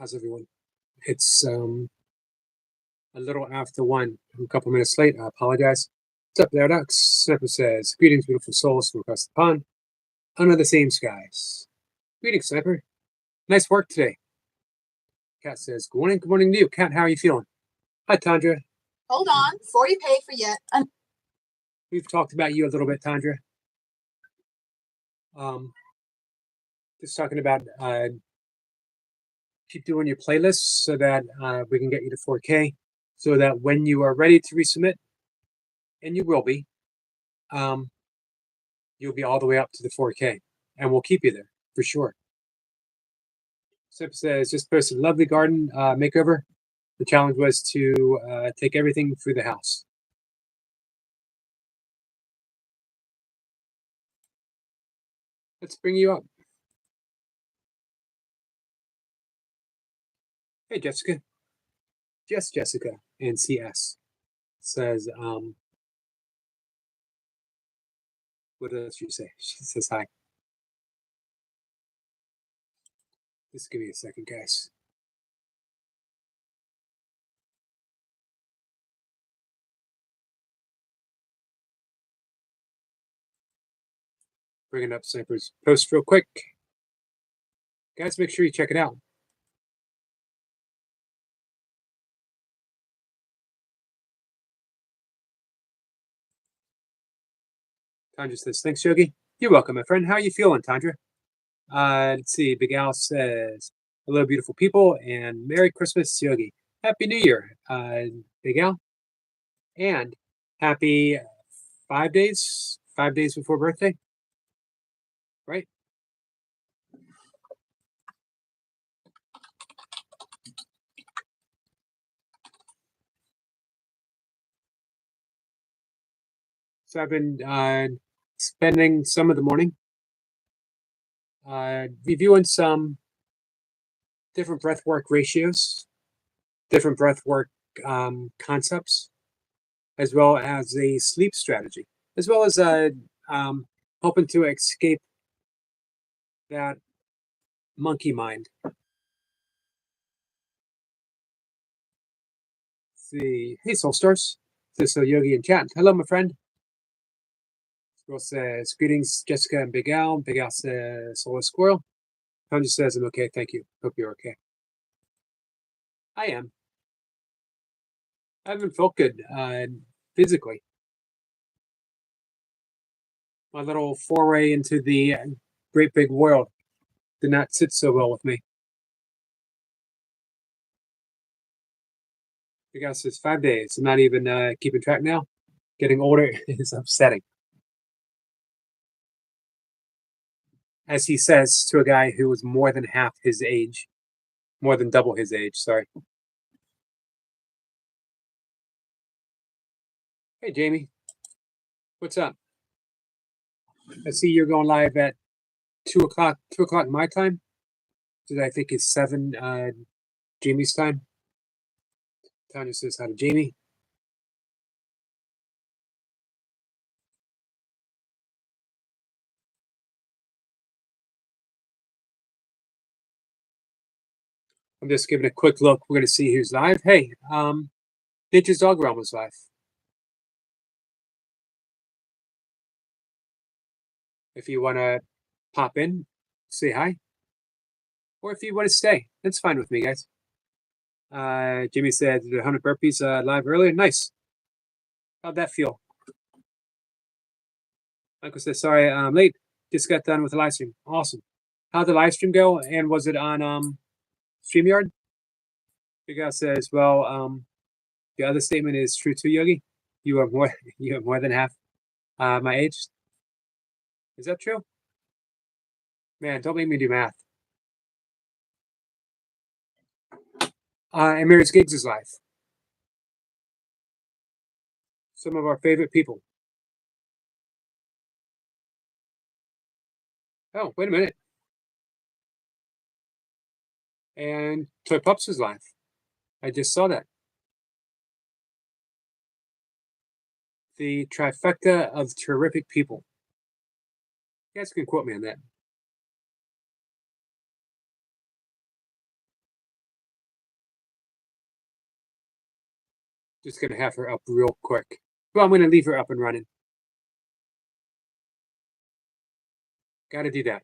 How's everyone? It's a little after one. I'm a couple minutes late. I apologize. What's up there, Ducks? Snapper says, "Greetings, beautiful souls from across the pond, under the same skies." Greetings, Sniper. Nice work today. Cat says, good morning to you. Cat, how are you feeling? Hi, Tandra. Hold on, before you pay for yet. We've talked about you a little bit, Tandra. Just talking about keep doing your playlists so that we can get you to 4K, so that when you are ready to resubmit, and you will be, you'll be all the way up to the 4K, and we'll keep you there for sure. Sip says, just posted a lovely garden makeover. The challenge was to take everything through the house. Let's bring you up. Hey, Jessica. Yes, Jessica. And CS says, what does she say? She says hi. Just give me a second, guys. Bringing up Sniper's post real quick. Guys, make sure you check it out. Tandra says, thanks, Yogi. You're welcome, my friend. How are you feeling, Tandra? Let's see. Big Al says, hello, beautiful people, and Merry Christmas, Yogi. Happy New Year, Big Al. And happy 5 days before birthday, right? So I've been spending some of the morning reviewing some different breathwork ratios, different breathwork concepts, as well as a sleep strategy, as well as hoping to escape that monkey mind. Let's see, hey Soul Stars, this is Yogi in chat. Hello, my friend. Squirrel says, greetings, Jessica and Big Al. Big Al says, hello, Squirrel. Tony says, I'm okay, thank you. Hope you're okay. I am. I haven't felt good physically. My little foray into the great big world did not sit so well with me. Big Al says 5 days. I'm not even keeping track now. Getting older is upsetting. As he says to a guy who was more than half his age, more than double his age, sorry. Hey, Jamie. What's up? I see you're going live at 2 o'clock my time. I think it's 7 Jamie's time. Tanya says hi to Jamie. I'm just giving a quick look. We're going to see who's live. Hey, Nature's Dog Realm is live. If you want to pop in, say hi. Or if you want to stay, that's fine with me, guys. Jimmy said the 100 burpees live earlier. Nice. How'd that feel? Michael says, sorry, I'm late. Just got done with the live stream. Awesome. How'd the live stream go? And was it on StreamYard? Big Al says, well, the other statement is true too, Yogi. You are more than half my age. Is that true? Man, don't make me do math. And Mirrors Gigs is live. Some of our favorite people. Oh, wait a minute. And Toy Pups is live. I just saw that. The trifecta of terrific people. You guys can quote me on that. Just gonna have her up real quick. Well, I'm gonna leave her up and running. Got to do that.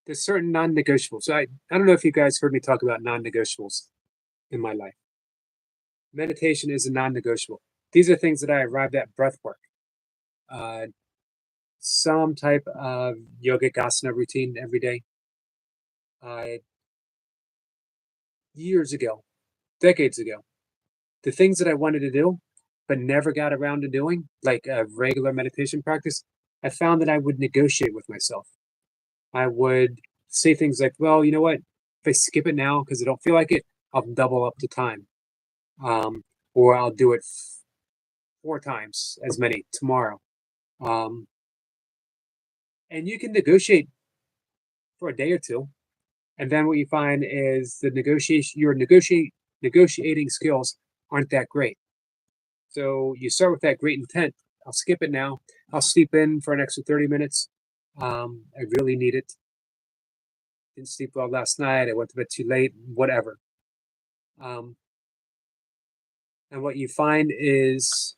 There's certain non-negotiables. I don't know if you guys heard me talk about non-negotiables in my life. Meditation is a non-negotiable. These are things that I arrived at breath work. Some type of yogic asana routine every day. Years ago, decades ago, the things that I wanted to do, but never got around to doing, like a regular meditation practice, I found that I would negotiate with myself. I would say things like, well, you know what? If I skip it now because I don't feel like it, I'll double up the time. Or I'll do it 4 times as many tomorrow. And you can negotiate for a day or two. And then what you find is your negotiating skills aren't that great. So you start with that great intent. I'll skip it now. I'll sleep in for an extra 30 minutes. I really need it. Didn't sleep well last night. I went to bed too late, whatever. And what you find is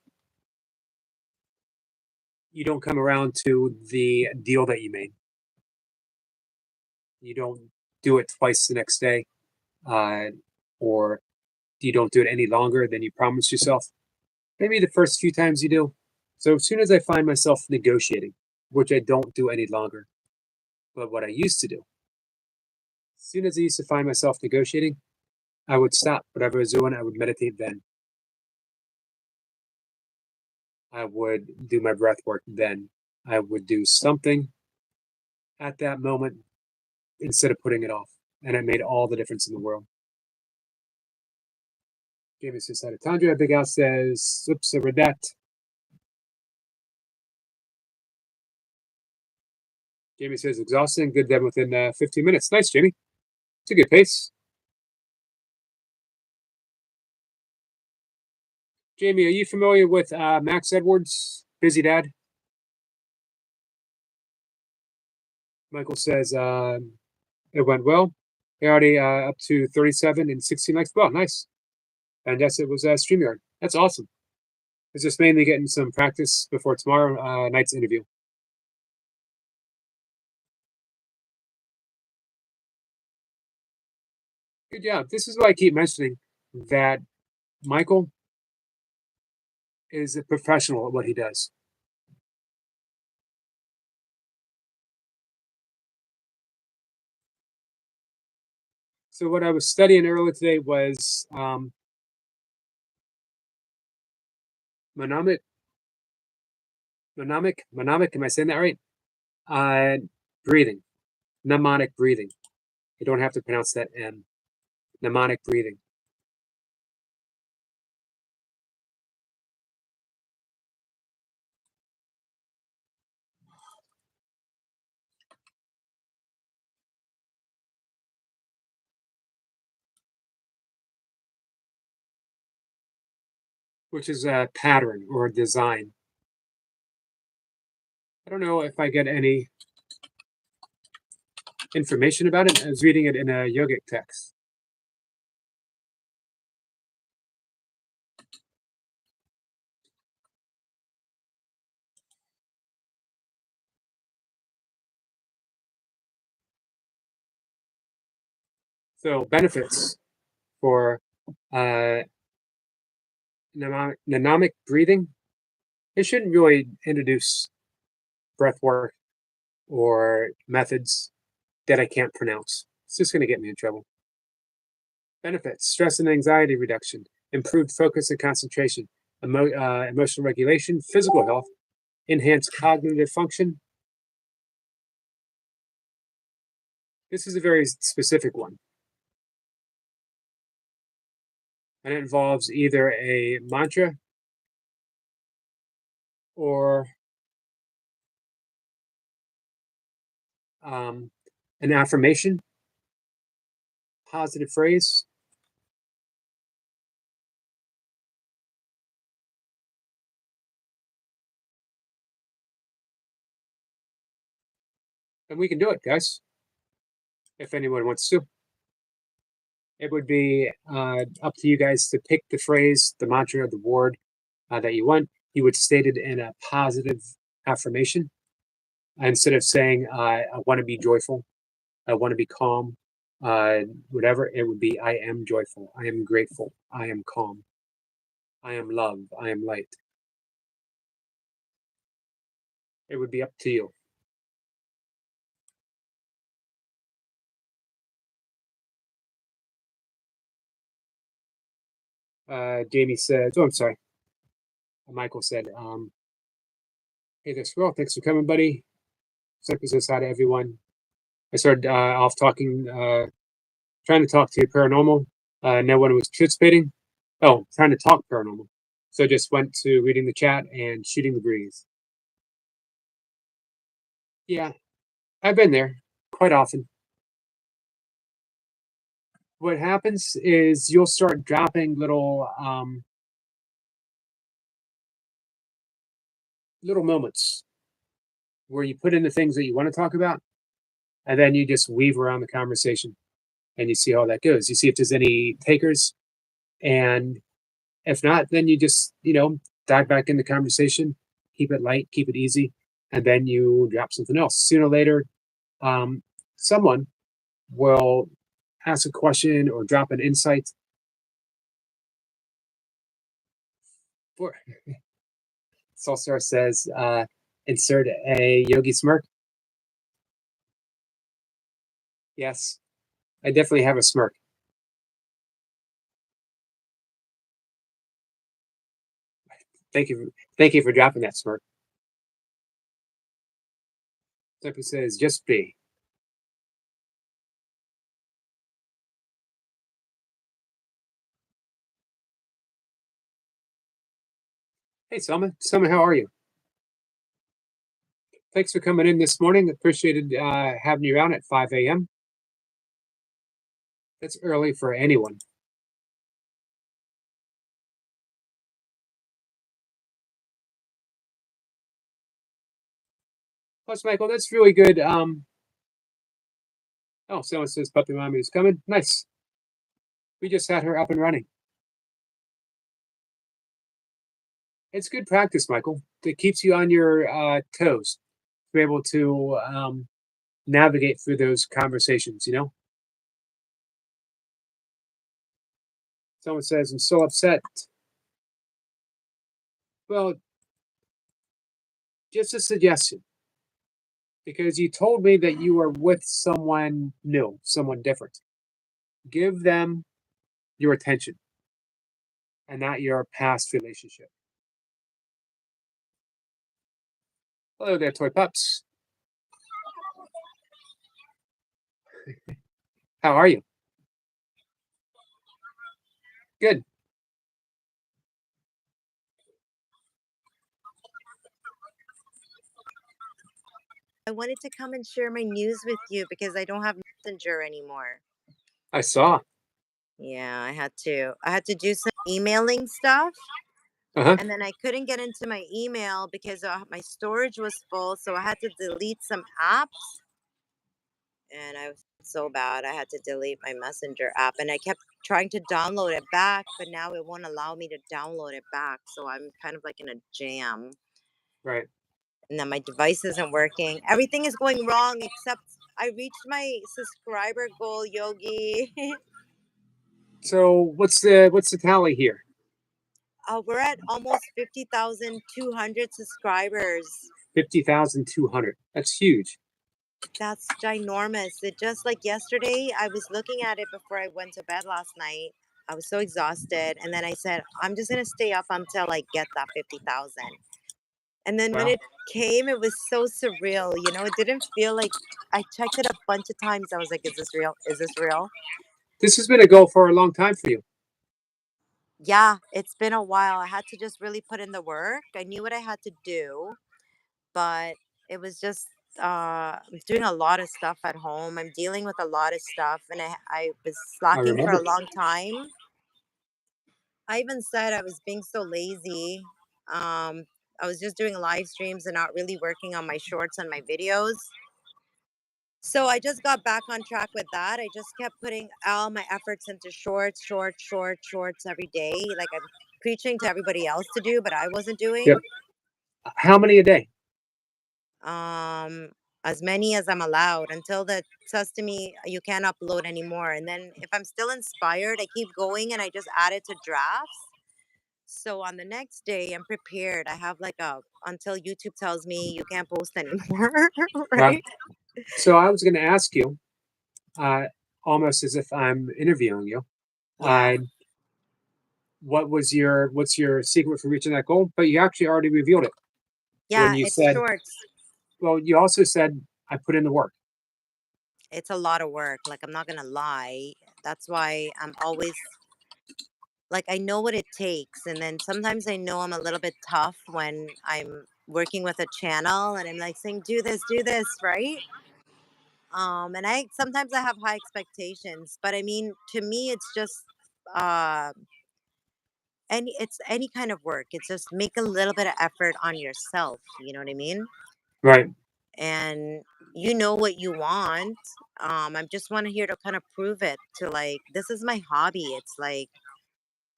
you don't come around to the deal that you made. You don't do it twice the next day, or you don't do it any longer than you promised yourself. Maybe the first few times you do. So as soon as I find myself negotiating, which I don't do any longer, but what I used to do, as soon as I used to find myself negotiating, I would stop whatever I was doing. I would meditate then. I would do my breath work then. I would do something at that moment instead of putting it off. And it made all the difference in the world. Jamie says, Tandra. Big Al says, oops, I read that. Jamie says, exhausting, good then within 15 minutes. Nice, Jamie. It's a good pace. Jamie, are you familiar with Max Edwards, Busy Dad? Michael says, it went well. They already up to 37 and 16 likes. Well, nice. And yes, it was StreamYard. That's awesome. It's just mainly getting some practice before tomorrow night's interview. Good job. This is why I keep mentioning that Michael is a professional at what he does. So what I was studying earlier today was mnemonic. Am I saying that right? Breathing, mnemonic breathing. You don't have to pronounce that M. Mnemonic breathing. Which is a pattern or a design. I don't know if I get any information about it. I was reading it in a yogic text. So benefits for mnemonic breathing. It shouldn't really introduce breath work or methods that I can't pronounce. It's just going to get me in trouble. Benefits: stress and anxiety reduction, improved focus and concentration, emotional regulation, physical health, enhanced cognitive function. This is a very specific one. And it involves either a mantra or an affirmation, positive phrase. And we can do it, guys, if anyone wants to. it would be up to you guys to pick the phrase, the mantra, the word that you want. You would state it in a positive affirmation instead of saying, I want to be joyful, I want to be calm, whatever. It would be, I am joyful, I am grateful, I am calm, I am love, I am light. It would be up to you. Jamie said, oh, I'm sorry. Michael said, hey there, Squirrel. Thanks for coming, buddy. Second says hi to everyone. I started off talking, trying to talk to paranormal. No one was participating. Oh, trying to talk paranormal. So I just went to reading the chat and shooting the breeze. Yeah, I've been there quite often. What happens is you'll start dropping little moments where you put in the things that you want to talk about, and then you just weave around the conversation and you see how that goes. You see if there's any takers, and if not, then you just, dive back in the conversation, keep it light, keep it easy, and then you drop something else. Sooner or later, someone will ask a question or drop an insight. For Soulstar says, insert a yogi smirk. Yes, I definitely have a smirk. Thank you for dropping that smirk. Temple says, just be. Hey, Selma. Selma, how are you? Thanks for coming in this morning. Appreciated having you around at 5 a.m. That's early for anyone. Plus, Michael, that's really good. Oh, someone says Puppy Mommy is coming. Nice. We just had her up and running. It's good practice, Michael. It keeps you on your toes to be able to navigate through those conversations, Someone says, I'm so upset. Well, just a suggestion, because you told me that you were with someone new, someone different. Give them your attention and not your past relationship. Hello there, toy pups. How are you? Good. I wanted to come and share my news with you because I don't have Messenger anymore. I saw. Yeah, I had to do some emailing stuff, Uh-huh. and then I couldn't get into my email because my storage was full, so I had to delete some apps. And I was so bad. I had to delete my Messenger app, and I kept trying to download it back, but now it won't allow me to download it back. So I'm kind of like in a jam. Right. And then my device isn't working. Everything is going wrong except I reached my subscriber goal, Yogi. So what's the tally here? We're at almost 50,200 subscribers. 50,200. That's huge. That's ginormous. It just like yesterday, I was looking at it before I went to bed last night. I was so exhausted. And then I said, I'm just going to stay up until I get that 50,000. And then when Wow. it came, it was so surreal. It didn't feel like I checked it a bunch of times. I was like, is this real? Is this real? This has been a goal for a long time for you. Yeah, it's been a while. I had to just really put in the work. I knew what I had to do, but it was just I'm doing a lot of stuff at home. I'm dealing with a lot of stuff, and I was I slacking for a remember. long time. I even said I was being so lazy. Um, I was just doing live streams and not really working on my shorts and my videos. So I just got back on track with that. I just kept putting all my efforts into shorts every day. Like I'm preaching to everybody else to do, but I wasn't Yep. doing. How many a day? Um, as many as I'm allowed until that says to me you can't upload anymore. And then if I'm still inspired, I keep going and I just add it to drafts. So on the next day, I'm prepared. I have like a until YouTube tells me you can't post anymore, Right. right? So I was going to ask you, uh, almost as if I'm interviewing you, Yeah. uh, what's your secret for reaching that goal? But you actually already revealed it when Yeah, you it's said, shorts. well, you also said I put in the work. It's a lot of work. Like I'm not gonna lie. That's why I'm always like I know what it takes, and then sometimes I know I'm a little bit tough when I'm working with a channel and I'm like saying do this, right? And I sometimes I have high expectations, but I mean to me it's just uh it's any kind of work. It's just make a little bit of effort on yourself, you know what I mean? Right. And you know what you want. I just want to here to kind of prove it to like this is my hobby. It's like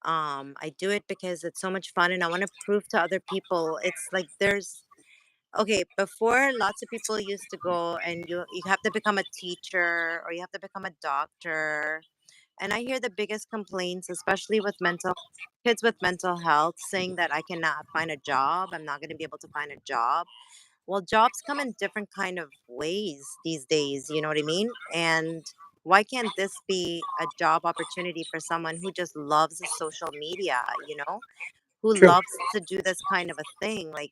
I do it because it's so much fun and I want to prove to other people. It's like there's okay, before lots of people used to go and you have to become a teacher or you have to become a doctor. And I hear the biggest complaints, especially with mental kids with mental health, saying that I cannot find a job. I'm not going to be able to find a job. Well, jobs come in different kind of ways these days, you know what I mean? And why can't this be a job opportunity for someone who just loves the social media, who True. loves to do this kind of a thing? Like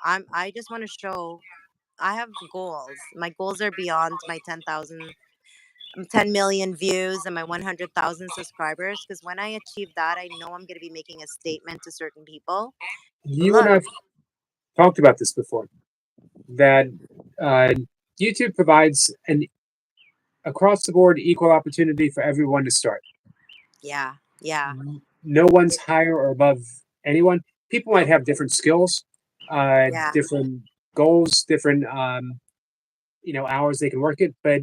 I just want to show I have goals. My goals are beyond my 10 million views and my 100,000 subscribers because when I achieve that, I know I'm going to be making a statement to certain people. You and Look, I've talked about this before. That uh, YouTube provides an across the board equal opportunity for everyone to start. yeah, yeah, No one's higher or above anyone. People might have different skills, yeah. different goals, different hours they can work it, but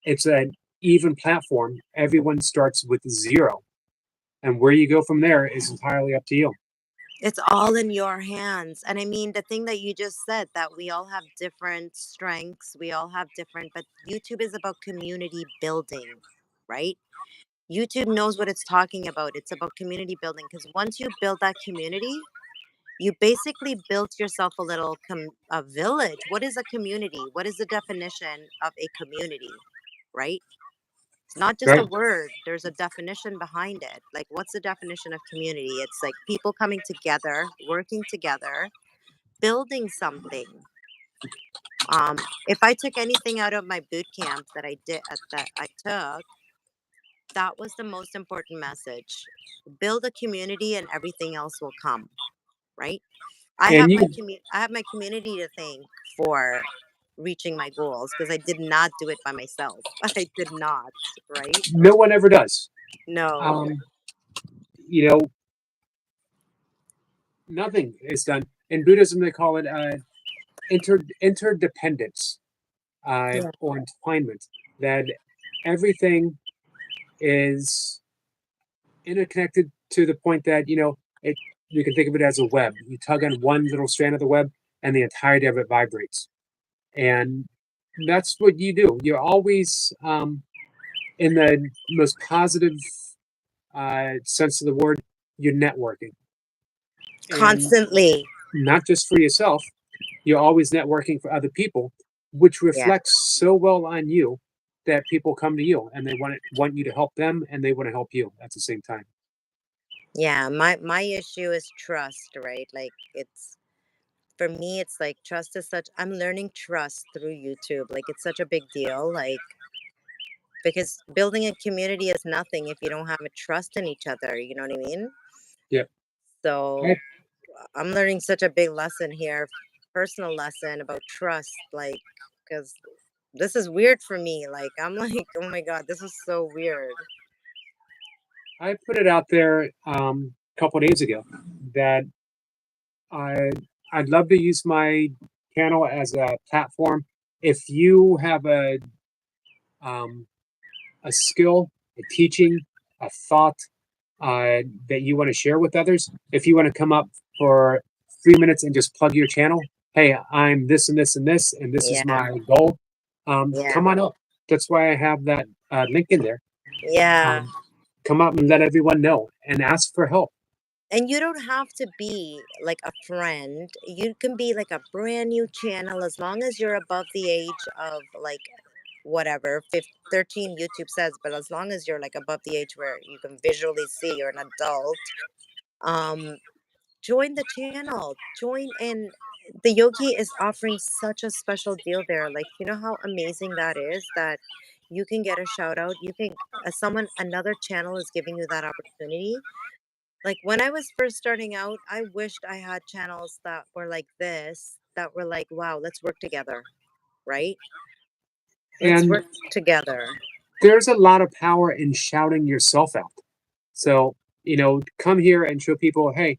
it's an even platform. Everyone starts with zero, and where you go from there is entirely up to you. It's all in your hands. And I mean, the thing that you just said that we all have different strengths, we all have different, but YouTube is about community building, right? YouTube knows what it's talking about. It's about community building because once you build that community, you basically built yourself a little a village. What is a community? What is the definition of a community, right? It's not just a Right? word, there's a definition behind it. Like, what's the definition of community? It's like people coming together, working together, building something. If I took anything out of my boot camp that I did, that I took, that was the most important message. Build a community and everything else will come, right? And you, I have my community to thank for reaching my goals because I did not do it by myself. I did not, right? no one ever does. No. Um, you know, Nothing is done. In Buddhism, they call it interdependence Yeah. or entwinement. That everything is interconnected to the point that it. You can think of it as a web. You tug on one little strand of the web, and the entirety of it vibrates. And that's what you do. You're always in the most positive sense of the word. You're networking, and Constantly. not just for yourself. You're always networking for other people, which Yeah. reflects so well on you that people come to you and they want you to help them and they want to help you at the same time. Yeah. My issue is trust, right? Like it's for me, it's like trust is such I'm learning trust through YouTube. Like it's such a big deal. Like because building a community is nothing if you don't have a trust in each other, you know what I mean? Yeah. So I, I'm learning such a big lesson here, personal lesson about trust, like, because this is weird for me. Like, I'm like, oh my God, this is so weird. I put it out there a couple of days ago that I I'd love to use my channel as a platform. If you have a a skill, a teaching, a thought that you want to share with others, if you want to come up for 3 minutes and just plug your channel, hey, I'm this and this and this, and this is Yeah. my goal, Yeah. come on up. That's why I have that link in there. Yeah. Come up and let everyone know and ask for help. And you don't have to be like a friend. You can be like a brand new channel as long as you're above the age of like whatever 13 YouTube says, but as long as you're like above the age where you can visually see you're an adult, um, join the channel. Join in. The Yogi is offering such a special deal there. Like, you know how amazing that is that you can get a shout out. You can, another channel is giving you that opportunity. Like when I was first starting out, I wished I had channels that were like this, that were like, wow, let's work together, right? Let's And work together. there's a lot of power in shouting yourself out. So, come here and show people, hey,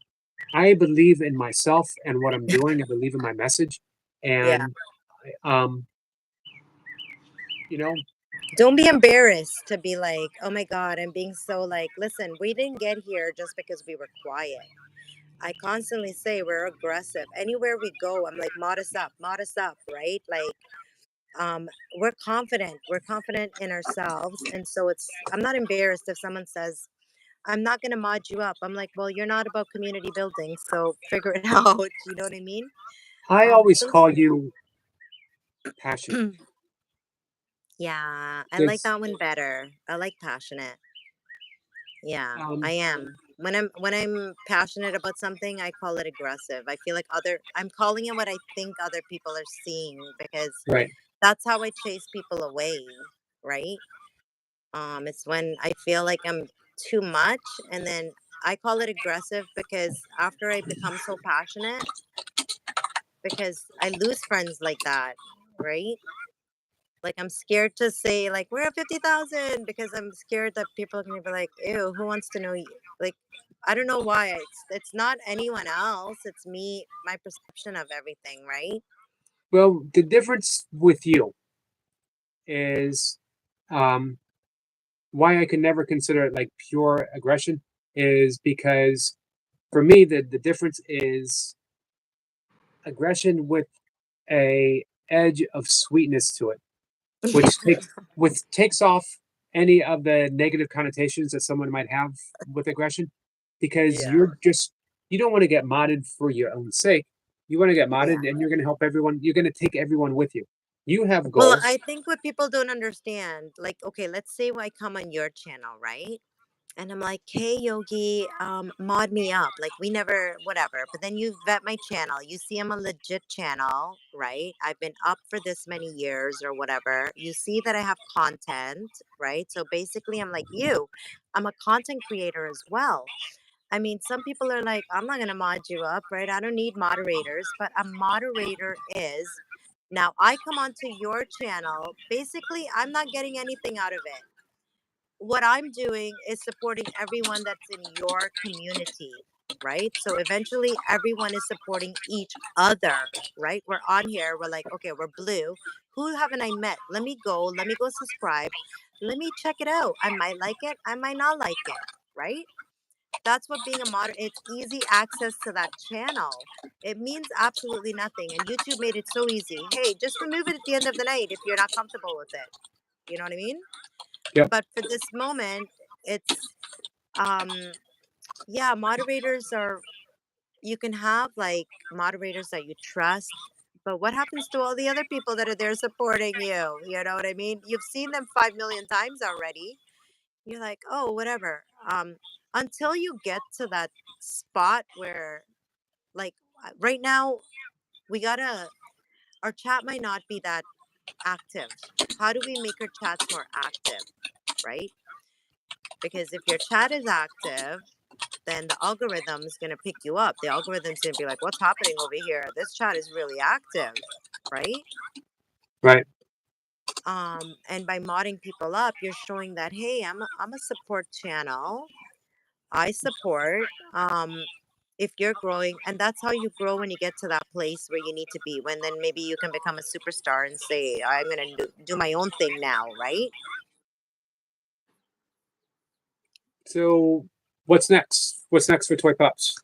I believe in myself and what I'm doing. I believe in my message. Yeah. And, um, you know, Don't be embarrassed to be like, oh my God, I'm being so like, listen, we didn't get here just because we were quiet. I constantly say we're aggressive. Anywhere we go, I'm like, mod us up, right? Like, we're confident. We're confident in ourselves. And so I'm not embarrassed if someone says, I'm not going to mod you up. I'm like, well, you're not about community building. So figure it out. You know what I mean? I always Those, call you passionate. yeah, I like Because that one better. I like passionate. Yeah, um, I am. When I'm passionate about something, I call it aggressive. I feel like I'm calling it what I think other people are seeing because right. that's how I chase people away, right? It's when I feel like I'm too much, and then I call it aggressive because after I become so passionate, because I lose friends like that, right? Like I'm scared to say like we're at 50,000 because I'm scared that people are gonna be like, ew, who wants to know you? Like I don't know why. It's not anyone else. It's me, my perception of everything, right? Well, the difference with you is um, why I can never consider it like pure aggression is because for me, the difference is aggression with a edge of sweetness to it, which takes off any of the negative connotations that someone might have with aggression, because Yeah. you don't want to get modded for your own sake. You want to get Yeah. modded, and you're going to help everyone. You're going to take everyone with you. You have Well, goals, I think what people don't understand, like, okay, let's say I come on your channel, right? And I'm like, hey, Yogi, mod me up. Like, we never, whatever. But then you vet my channel. You see I'm a legit channel, right? I've been up for this many years or whatever. You see that I have content, right? So basically, I'm like you. I'm a content creator as well. I mean, some people are like, I'm not going to mod you up, right? I don't need moderators, but a moderator is. Now, I come onto your channel. Basically, I'm not getting anything out of it. What I'm doing is supporting everyone that's in your community, right? So eventually, everyone is supporting each other, right? We're on here. We're like, okay, we're blue. Who haven't I met? Let me go. Let me go subscribe. Let me check it out. I might like it. I might not like it, right? That's what being a moderator. It's easy access to that channel. It means absolutely nothing. And YouTube made it so easy. Hey, just remove it at the end of the night if you're not comfortable with it. You know what I mean? yep. But for this moment, it's um yeah, moderators are, you can have like moderators that you trust, but what happens to all the other people that are there supporting you? You know what I mean? You've seen them 5 million times already. You're like, oh, whatever. Until you get to that spot where, like, right now, we gotta, our chat might not be that active. How do we make our chats more active, right? Because if your chat is active, then the algorithm's gonna pick you up. The algorithm's gonna be like, what's happening over here? This chat is really active, right? Right. And by modding people up, you're showing that, hey, I'm a support channel. I support. if you're growing, and that's how you grow when you get to that place where you need to be, when then maybe you can become a superstar and say, I'm going to do my own thing now, right? So what's next? What's next for Toy Pops?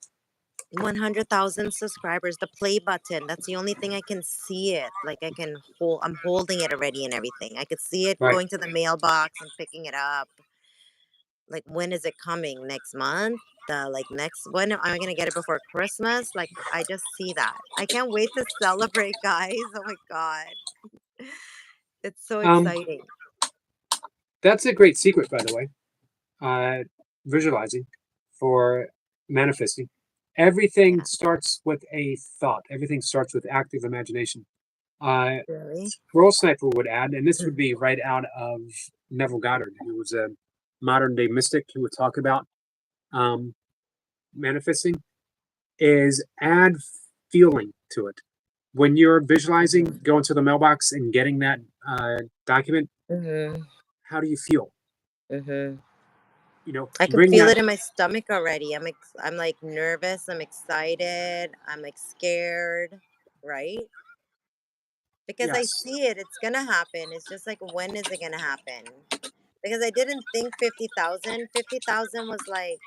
100,000 subscribers, the play button. That's the only thing I can see it. Like I can hold, I'm holding it already and everything. I could see it Right. going to the mailbox and picking it up. Like, when is it coming? Next month? Like next, when am I gonna get it before Christmas? Like, I just see that. I can't wait to celebrate, guys. Oh my God. It's so Um, exciting. that's a great secret, by the way. Visualizing for manifesting. Everything Yeah. starts with a thought. Everything starts with active imagination. Uh, Really? Squirrel Sniper would add, and this would be right out of Neville Goddard, who was a modern day mystic who would talk about um, manifesting, is add feeling to it. When you're visualizing Mm-hmm. going to the mailbox and getting that document, Mm-hmm. how do you feel? Mm-hmm. I can Bring feel that. it in my stomach already. I'm like nervous. I'm excited. I'm like scared, right? Because I Yes, see it. It's gonna happen. It's just like, when is it gonna happen? Because I didn't think 50,000. 50,000 was like,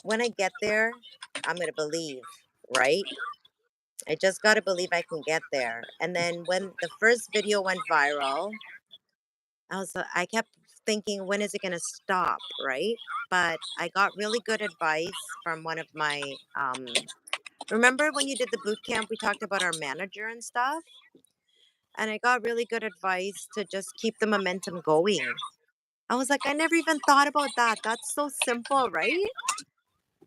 when I get there, I'm gonna believe, right? I just gotta believe I can get there. And then when the first video went viral, I kept thinking, when is it gonna stop, right? But I got really good advice from one of my remember when you did the boot camp, we talked about our manager and stuff? And I got really good advice to just keep the momentum going. I was like, I never even thought about that. That's so simple, right?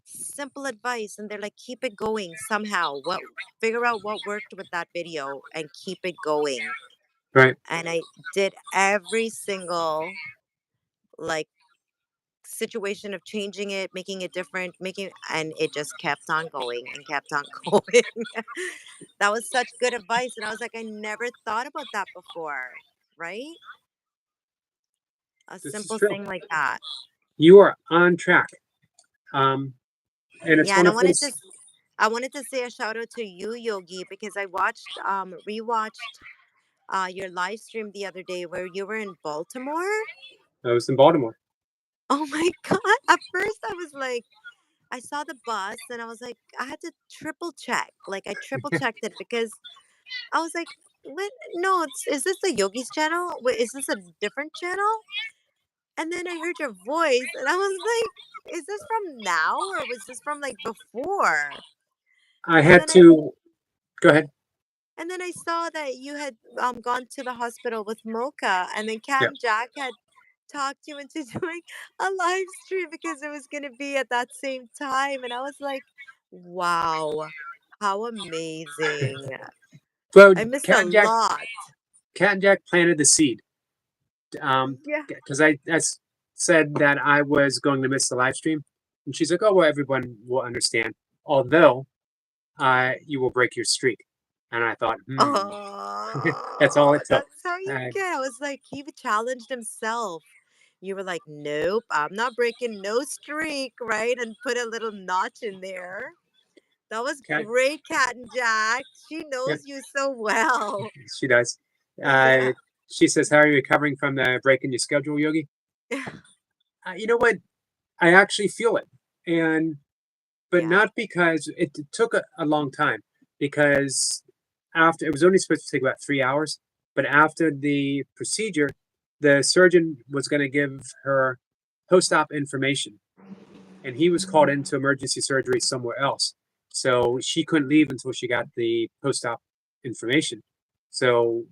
Simple advice. And they're like, keep it going somehow. Figure out what worked with that video and keep it going. right. And I did every single like situation of changing it, making it different, and it just kept on going and kept on going. That was such good advice. And I was like, I never thought about that before, right? A This is simple true. thing like that. You are on track. Um, and it's Yeah, and one of those. I wanted to say a shout out to you, Yogi, because I rewatched your live stream the other day where you were in Baltimore. I was in Baltimore. Oh my God. At first I was like, I saw the bus and I was like, I had to triple check. Like I triple checked it because I was like, what? No, is this the Yogi's channel? Wait, is this a different channel? And then I heard your voice and I was like, is this from now or was this from like before? I And had then I to go ahead. And then I saw that you had gone to the hospital with Mocha, and then Cat Yeah, and Jack had talked you into doing a live stream because it was going to be at that same time. And I was like, wow, how amazing. but I missed a lot. Cat and Jack planted the seed. Yeah. Because I said that I was going to miss the live stream, and she's like, "Oh well, everyone will understand." Although, you will break your streak, and I thought, that's all Oh, it took. that's how you Uh, get. I was like, he challenged himself. You were like, nope, I'm not breaking no streak, right? And put a little notch in there. That was Cat, great, Cat and Jack. She yeah, knows you so well. she does. Uh, Yeah. she says, "How are you recovering from the break in your schedule, Yogi?" You know what? I actually feel it, and but Yeah. not because it took a long time. Because after it was only supposed to take about 3 hours, but after the procedure, the surgeon was going to give her post-op information, and he was called into emergency surgery somewhere else, so she couldn't leave until she got the post-op information. So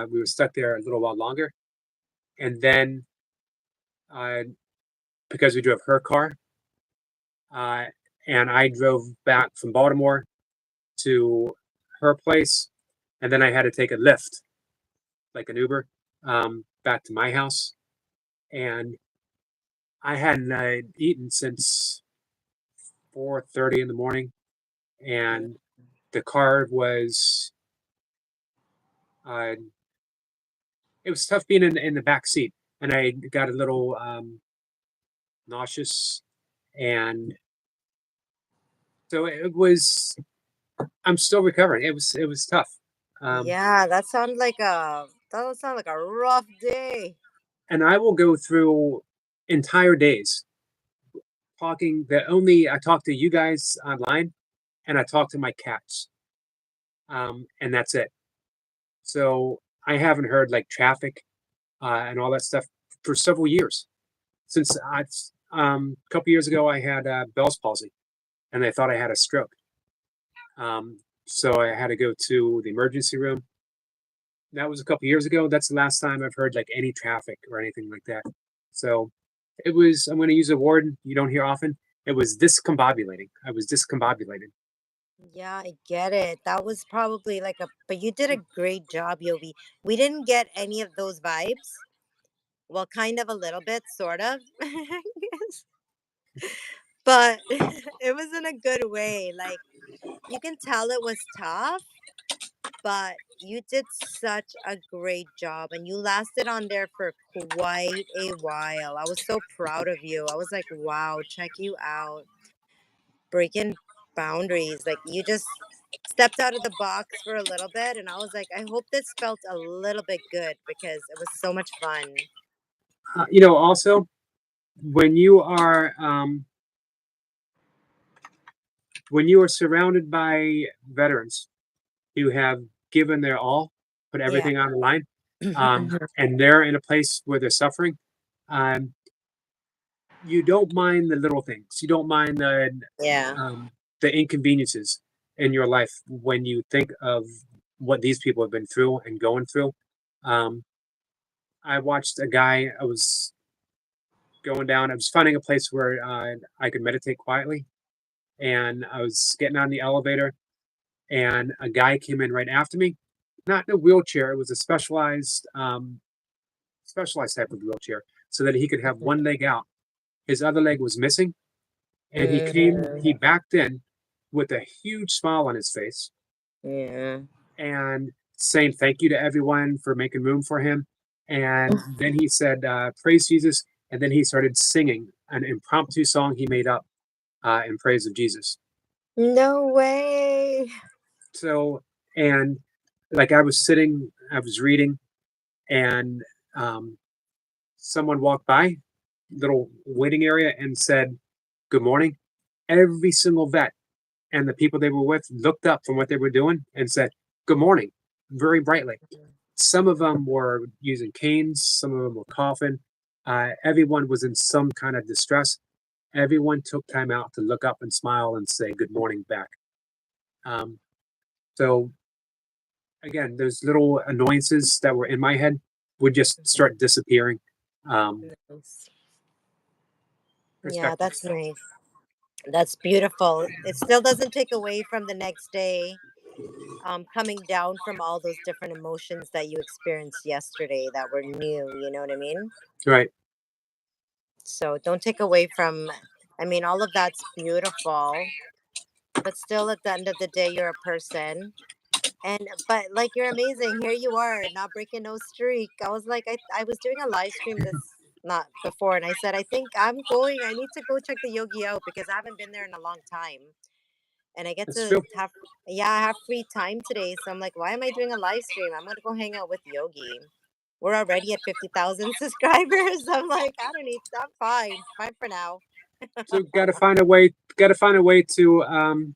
we were stuck there a little while longer, and then uh, because we drove her car, uh, and I drove back from Baltimore to her place, and then I had to take a Lyft, like an Uber, back to my house. And I hadn't eaten since 4:30 in the morning, Mm. and the car was uh, it was tough being in the back seat, and I got a little nauseous, and So it was. I'm still recovering. It was tough. Yeah, that would sound like a rough day. And I will go through entire days talking. I talk to you guys online, and I talk to my cats, and that's it. So I haven't heard like traffic and all that stuff for several years. Since a couple years ago, I had Bell's palsy, and they thought I had a stroke. So I had to go to the emergency room. That was a couple years ago. That's the last time I've heard like any traffic or anything like that. So it was. I'm going to use a word you don't hear often. It was discombobulating. I was discombobulated. Yeah, I get it. That was probably but you did a great job, Yogi. We didn't get any of those vibes. Well, kind of a little bit, sort of. Yes. But it was in a good way. Like, you can tell it was tough, but you did such a great job and you lasted on there for quite a while. I was so proud of you. I was like, wow, check you out. Breaking boundaries. Like, you just stepped out of the box for a little bit. And I was like, I hope this felt a little bit good because it was so much fun. Also when you are surrounded by veterans who have given their all, put Yeah. everything on the line, and they're in a place where they're suffering, um, you don't mind the little things. You don't mind Yeah. the inconveniences in your life when you think of what these people have been through and going through. Um, I watched a guy. I was going down. I was finding a place where I could meditate quietly, and I was getting on the elevator, and a guy came in right after me, not in a wheelchair. It was a specialized type of wheelchair, so that he could have one leg out. His other leg was missing, and he Mm, backed in with a huge smile on his face yeah. and saying thank you to everyone for making room for him. And then he said, "Praise Jesus," and then he started singing an impromptu song he made up in praise of Jesus. No way. So, and like I was sitting, I was reading, and um, someone walked by, little waiting area, and said, "Good morning." Every single vet and the people they were with looked up from what they were doing and said, "Good morning," very brightly. Some of them were using canes, some of them were coughing. Everyone was in some kind of distress. Everyone took time out to look up and smile and say good morning back. Um, so again, those little annoyances that were in my head would just start disappearing. Um, Nice. Yeah, perspective. that's nice. That's beautiful. It still doesn't take away from the next day, coming down from all those different emotions that you experienced yesterday that were new. You know what I mean? Right. So don't take away from, I mean, all of that's beautiful, but still at the end of the day, you're a person. But like, you're amazing. Here you are, not breaking no streak. I was like, I was doing a live stream this not before, and I said, I think I need to go check the Yogi out because I haven't been there in a long time. And I get That's to true. have, yeah, I have free time today. So I'm like, why am I doing a live stream? I'm going to go hang out with Yogi. We're already at 50,000 subscribers. I'm like, I don't need, I'm fine. Fine for now. So got to find a way. Got to find a way to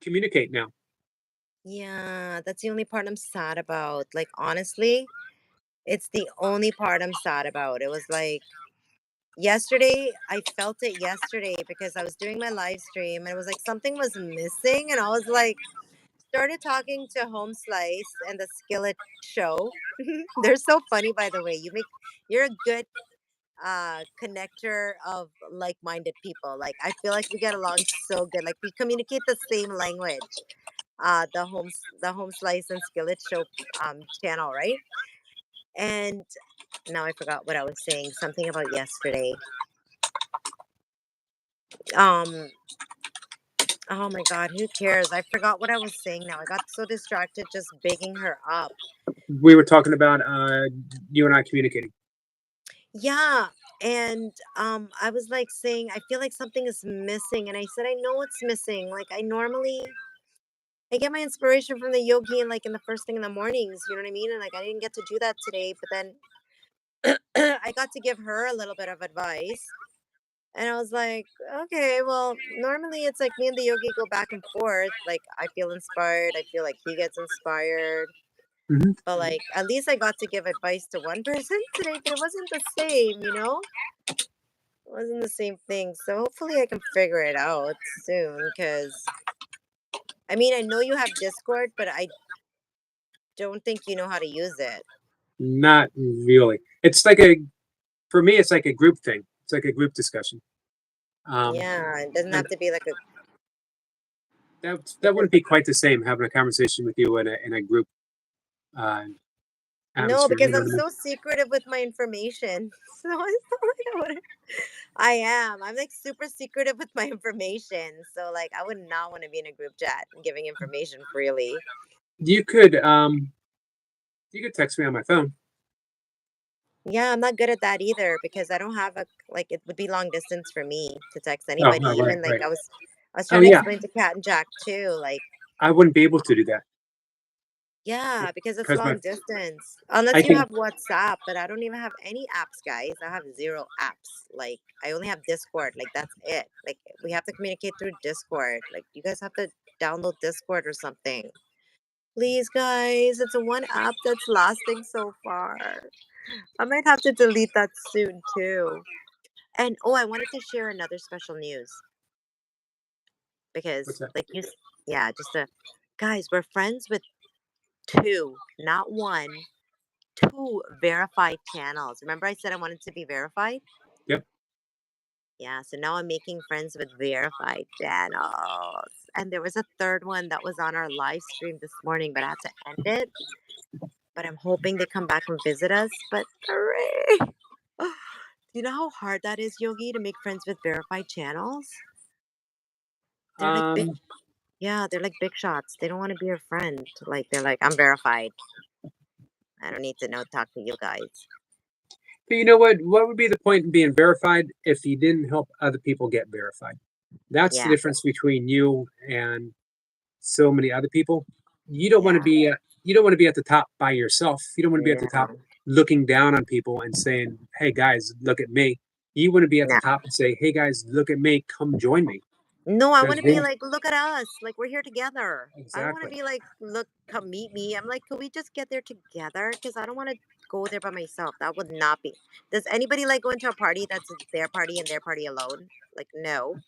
communicate now. Yeah, that's the only part I'm sad about. Like, honestly, it's the only part I'm sad about. It was like yesterday, I felt it yesterday because I was doing my live stream and it was like something was missing. And I was like, started talking to Home Slice and the Skillet Show. They're so funny, by the way. You're a good connector of like-minded people. Like, I feel like we get along so good. Like, we communicate the same language. The Home Slice and Skillet Show channel, right? And now I forgot what I was saying. Something about yesterday. Um oh my god, who cares? I forgot what I was saying now. I got so distracted just bigging her up. We were talking about you and I communicating. Yeah. And I was like saying, I feel like something is missing. And I said, I know it's missing. Like I get my inspiration from the yogi and like in the first thing in the mornings, you know what I mean? And like I didn't get to do that today, but then I got to give her a little bit of advice. And I was like, okay, well, normally it's like me and the yogi go back and forth. Like I feel inspired. I feel like he gets inspired. Mhm. But like at least I got to give advice to one person today, but it wasn't the same, you know? It wasn't the same thing. So hopefully I can figure it out soon because I mean I know you have Discord, but I don't think you know how to use it. Not really. It's like for me, it's like a group thing. It's like a group discussion. Um, Yeah, it doesn't and have to be like a that because wouldn't be quite the same having a conversation with you in a group uh, no, atmosphere. because You know I'm what I mean? so secretive with my information. So it's not like I am. I'm like super secretive with my information. So like I would not want to be in a group chat and giving information freely. You could you could text me on my phone. Yeah, I'm not good at that either because I don't have a like it would be long distance for me to text Oh, anybody. oh, right, Even like right. I was Oh trying to yeah, explain to Kat and Jack too. Like, I wouldn't be able to do that yeah, because it's because my long distance. Unless I you can. have WhatsApp, but I don't even have any apps, guys. I have zero apps. Like I only have Discord. Like that's it. Like we have to communicate through Discord. Like you guys have to download Discord or something. Please, guys. It's a one app that's lasting so far. I might have to delete that soon too. And oh, I wanted to share another special news What's because, that? like yeah, just a guys, we're friends with two, not one, two verified channels. Remember, I said I wanted to be verified? Yep. Yeah, so now I'm making friends with verified channels. And there was a third one that was on our live stream this morning, but I had to end it. But I'm hoping they come back and visit us. But hooray! Do you know how hard that is, Yogi, to make friends with verified channels? They're like big. Um, Yeah, they're like big shots. They don't want to be your friend. Like they're like, I'm verified. I don't need to know talk to you guys. but you know what? What would be the point in being verified if you didn't help other people get verified? That's the Yeah, difference between you and so many other people. You don't want to yeah. be you don't want to be at the top by yourself. You don't want to be at the top No, looking down on people and saying, "Hey guys, look at me." You want to be at the no. top and say, "Hey guys, look at me. Come join me." No, I want Because to be then like, look at us. Like we're here together. I don't want to exactly. be like, look, come meet me. I'm like, could we just get there together? Because I don't want to go there by myself. That would not be. Does anybody like go into a party that's their party and their party alone? Like, no.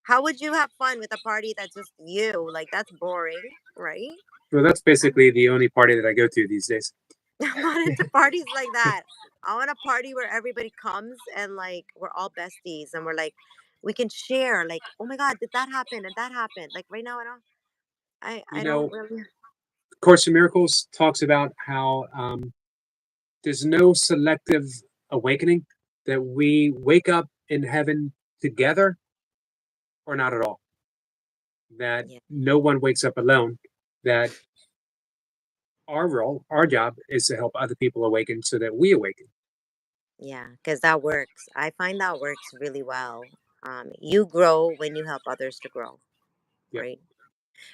How would you have fun with a party that's just you? Like, that's boring, right? Well, that's basically the only party that I go to these days. I'm not into parties like that. I want a party where everybody comes and like we're all besties and we're like we can share like, oh my god, did that happen and that happened. Like right now You I don't know, really. Course in Miracles talks about how there's no selective awakening, that we wake up in heaven together or not at all, that Yeah, no one wakes up alone, that our role, our job is to help other people awaken so that we awaken. yeah, because that works. I find that works really well. You grow when you help others to grow, Yep. right?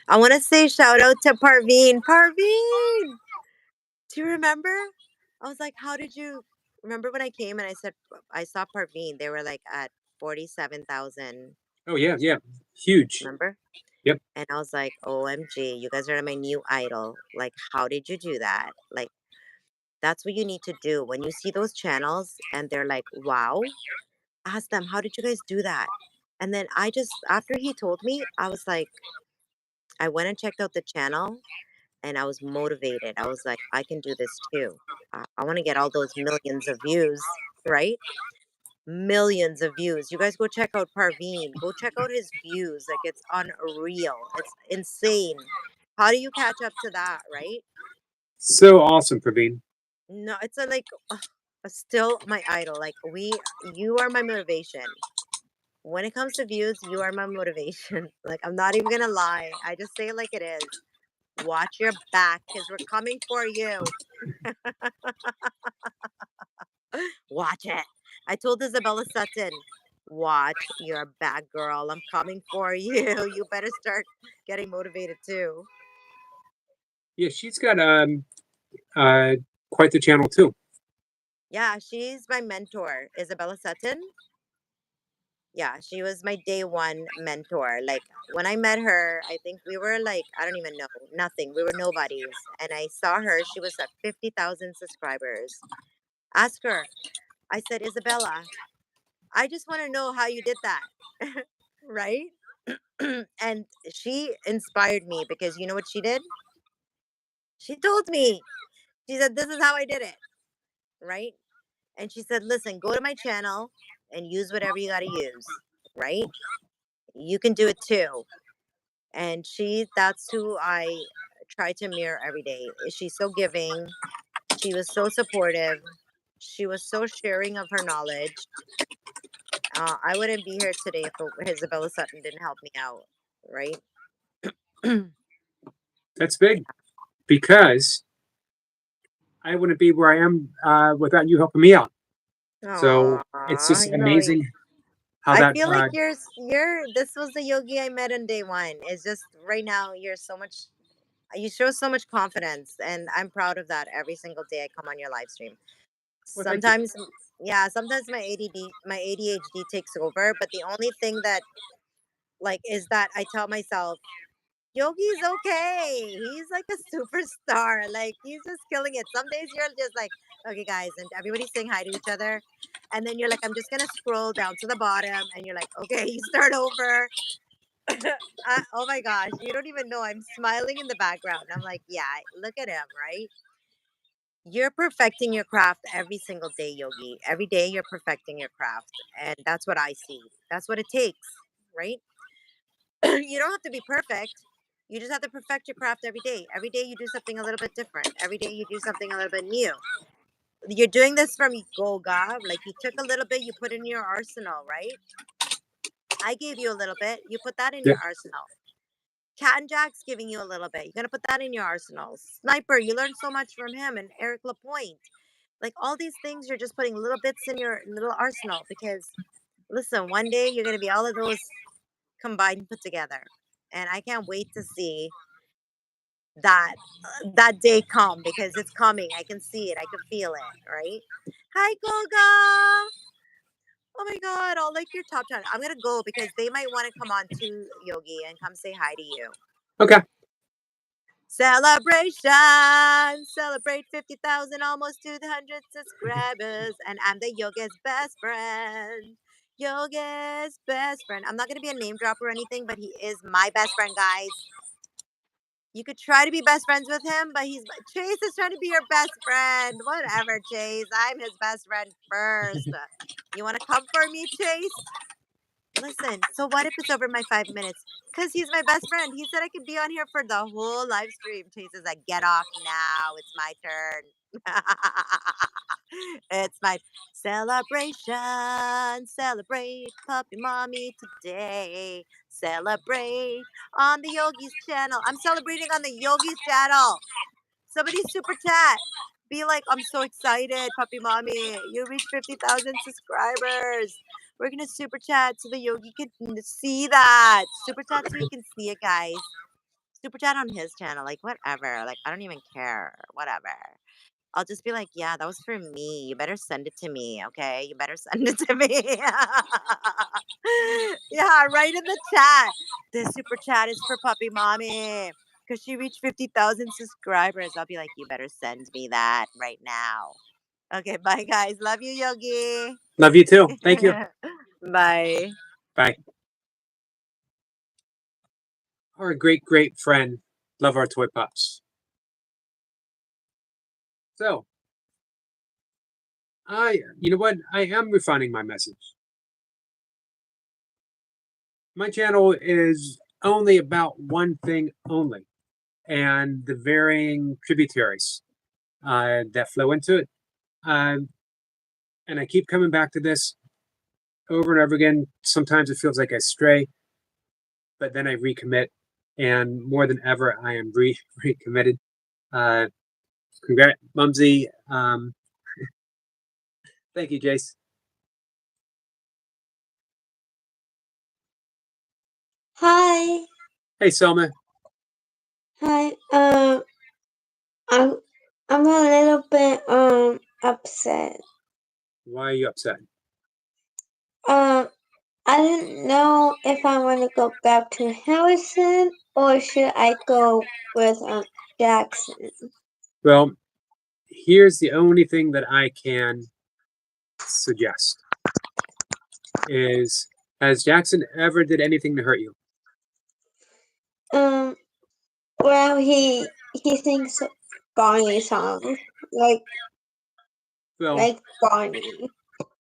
I want to say shout out to Parveen. Parveen, do you remember? I was like, how did you remember when I came and I said I saw Parveen? They were like at 47,000. Oh yeah, yeah. Huge. Remember? Yep. And I was like, OMG, you guys are my new idol. Like, how did you do that? Like, that's what you need to do. When you see those channels and they're like, wow, ask them, how did you guys do that? And then I just, after he told me, I was like, I went and checked out the channel and I was motivated. I was like, I can do this too. I want to get all those millions of views, right? Millions of views. You guys go check out Parveen. Go check out his views. Like it's unreal. It's insane. How do you catch up to that, right? So awesome, Praveen. No, it's a like still my idol. Like you are my motivation. When it comes to views, you are my motivation. Like I'm not even gonna lie. I just say it like it is. Watch your back because we're coming for you. Watch it. I told Isabella Sutton, watch your back, girl. I'm coming for you. You better start getting motivated too. Yeah, she's got uh quite the channel too. Yeah, she's my mentor, Isabella Sutton. Yeah, she was my day one mentor. Like when I met her, I think we were like, I don't even know, nothing. We were nobodies. And I saw her, she was at 50,000 subscribers. Ask her. I said, Isabella, I just want to know how you did that. Right? And she inspired me because you know what she did? She told me, she said, this is how I did it. Right? And she said, listen, go to my channel and use whatever you got to use. Right? You can do it too. And that's who I try to mirror every day. She's so giving. She was so supportive. She was so sharing of her knowledge. I wouldn't be here today if Isabella Sutton didn't help me out, right? That's big because I wouldn't be where I am without you helping me out. So it's Aw, just amazing how I that. feel like you're this was the yogi I met on day one. It's just right now you show so much confidence, and I'm proud of that every single day I come on your live stream. Well, thank you. Sometimes, yeah, sometimes my ADHD takes over, but the only thing that like is that I tell myself Yogi's okay. He's like a superstar. Like he's just killing it. Some days you're just like, okay, guys, and everybody's saying hi to each other. And then you're like, I'm just gonna scroll down to the bottom, and you're like, okay, you start over. Oh my gosh, you don't even know. I'm smiling in the background. I'm like, yeah, look at him, right? You're perfecting your craft every single day, Yogi. Every day you're perfecting your craft. And that's what I see. That's what it takes, right? You don't have to be perfect. You just have to perfect your craft every day. Every day you do something a little bit different. Every day you do something a little bit new. You're doing this from Goga. Like you took a little bit, you put in your arsenal, right? I gave you a little bit. You put that in Yeah. your arsenal. Cat and Jack's giving you a little bit. You're gonna put that in your arsenal. Sniper, you learned so much from him, and Eric Lapointe. Like all these things, you're just putting little bits in your little arsenal because listen, one day you're gonna be all of those combined put together, and I can't wait to see that day come because it's coming. I can see it. I can feel it. Right? Hi, Goga. Oh my God, I'll like your top 10. I'm gonna go because they might want to come on to Yogi and come say hi to you. Okay. Celebration! Celebrate 50,000, almost 200 subscribers. And I'm the Yoga's best friend. Yoga's best friend. I'm not going to be a name drop or anything, but he is my best friend, guys. You could try to be best friends with him, but Chase is trying to be your best friend. Whatever, Chase. I'm his best friend first. You want to come for me, Chase? Listen, so what if it's over my 5 minutes? Because he's my best friend. He said I could be on here for the whole live stream. Chase is like, get off now. It's my turn. It's my celebration. Celebrate puppy mommy today. Celebrate on the Yogi's channel. I'm celebrating on the Yogi's channel. Somebody super chat. Be like, I'm so excited, puppy mommy. You reached 50,000 subscribers. We're gonna super chat so the Yogi can see that. Super chat so he can see it, guys. Super chat on his channel, like whatever. Like I don't even care. Whatever. I'll just be like, yeah, that was for me. You better send it to me, okay? You better send it to me. Yeah, right in the chat. The super chat is for puppy mommy because she reached 50,000 subscribers. I'll be like, you better send me that right now. Okay, bye guys. Love you, Yogi. Love you too. Thank you. Bye. Bye. Our great friend. Love our toy pups. So you know what? I am refining my message. My channel is only about one thing only, and the varying tributaries that flow into it. And I keep coming back to this over and over again. Sometimes it feels like I stray, but then I recommit, and more than ever, I am recommitted. Congrats, Mumsy. Thank you, Jace. Hi. Hey, Selma. Hi. I'm I'm a little bit upset. Why are you upset? I didn't know if I want to go back to Harrison or should I go with Jackson. Well, here's the only thing that I can suggest is, has Jackson ever did anything to hurt you? Well, he sings Barney songs Well, like Barney.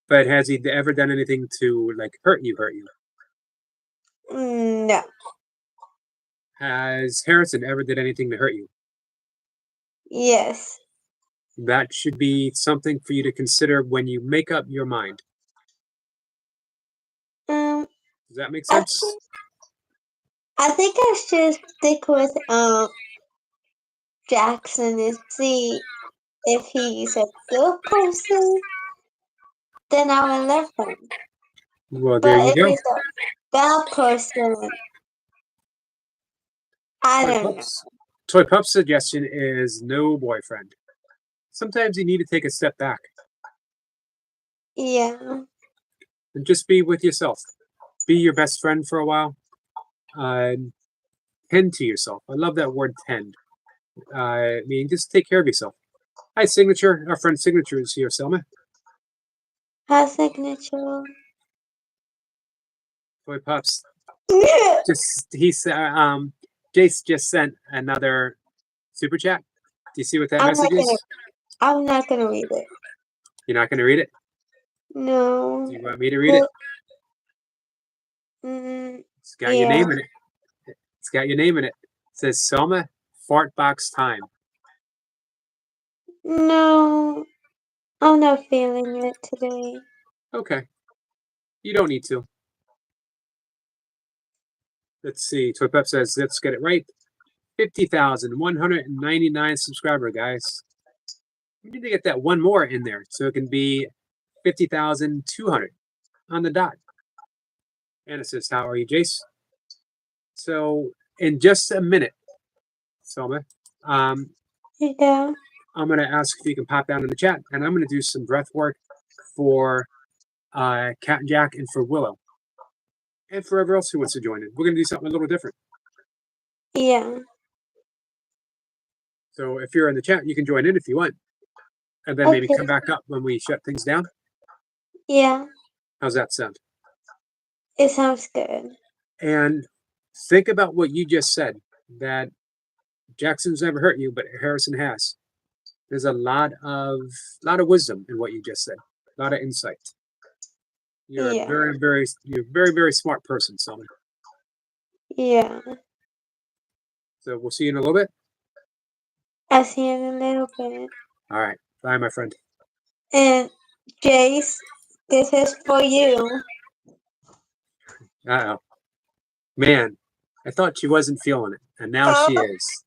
but has he ever done anything to like hurt you? No. Has Harrison ever did anything to hurt you? Yes. That should be something for you to consider when you make up your mind. Um, Does that make I sense? think I think I should stick with Jackson and see if he's a good person. Then I will love him. Well, there But you if go. he's a bad person, I don't know. Toy Pup's suggestion is no boyfriend. Sometimes you need to take a step back Yeah. and just be with yourself. Be your best friend for a while. Tend to yourself. I love that word, tend. I mean, just take care of yourself. Hi, Signature. Our friend Signature is here, Selma. Her signature. Toy Pups. Jace just sent another super chat. Do you see what that message is? I'm not gonna read it. You're not going to read it? No. Do you want me to read it? It's got your name in it. It's got your name in it. It says Selma Fartbox Time. No. I'm not feeling it today. Okay. You don't need to. Let's see. Toy Pep says, let's get it right. 50,199 subscriber, guys. We need to get that one more in there so it can be 50,200 on the dot. And it says, how are you, Jace? So in just a minute, Selma, Yeah. I'm going to ask if you can pop down in the chat, and I'm going to do some breath work for Cat and Jack and for Willow. And for everyone else who wants to join in. We're going to do something a little different. Yeah. So if you're in the chat, you can join in if you want. And then maybe come back up when we shut things down. Yeah. How's that sound? It sounds good. And think about what you just said, that Jackson's never hurt you, but Harrison has. There's a lot of wisdom in what you just said. A lot of insight. You're a very, very smart person, Selma. Yeah. So we'll see you in a little bit. I'll see you in a little bit. All right. Bye, my friend. And Jace, this is for you. Uh-oh. Man, I thought she wasn't feeling it, and now she is.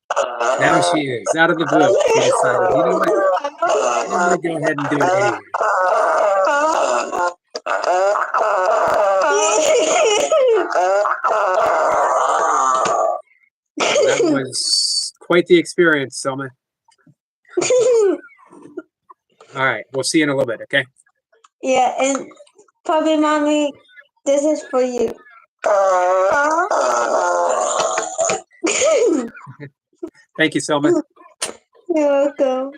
Now she is. Out of the blue, she decided, you know what? I'm going to go ahead and do it anyway. That was quite the experience, Selma. All right. We'll see you in a little bit, okay? Yeah, and Puppy Mommy, this is for you. Thank you, Selma. You're welcome.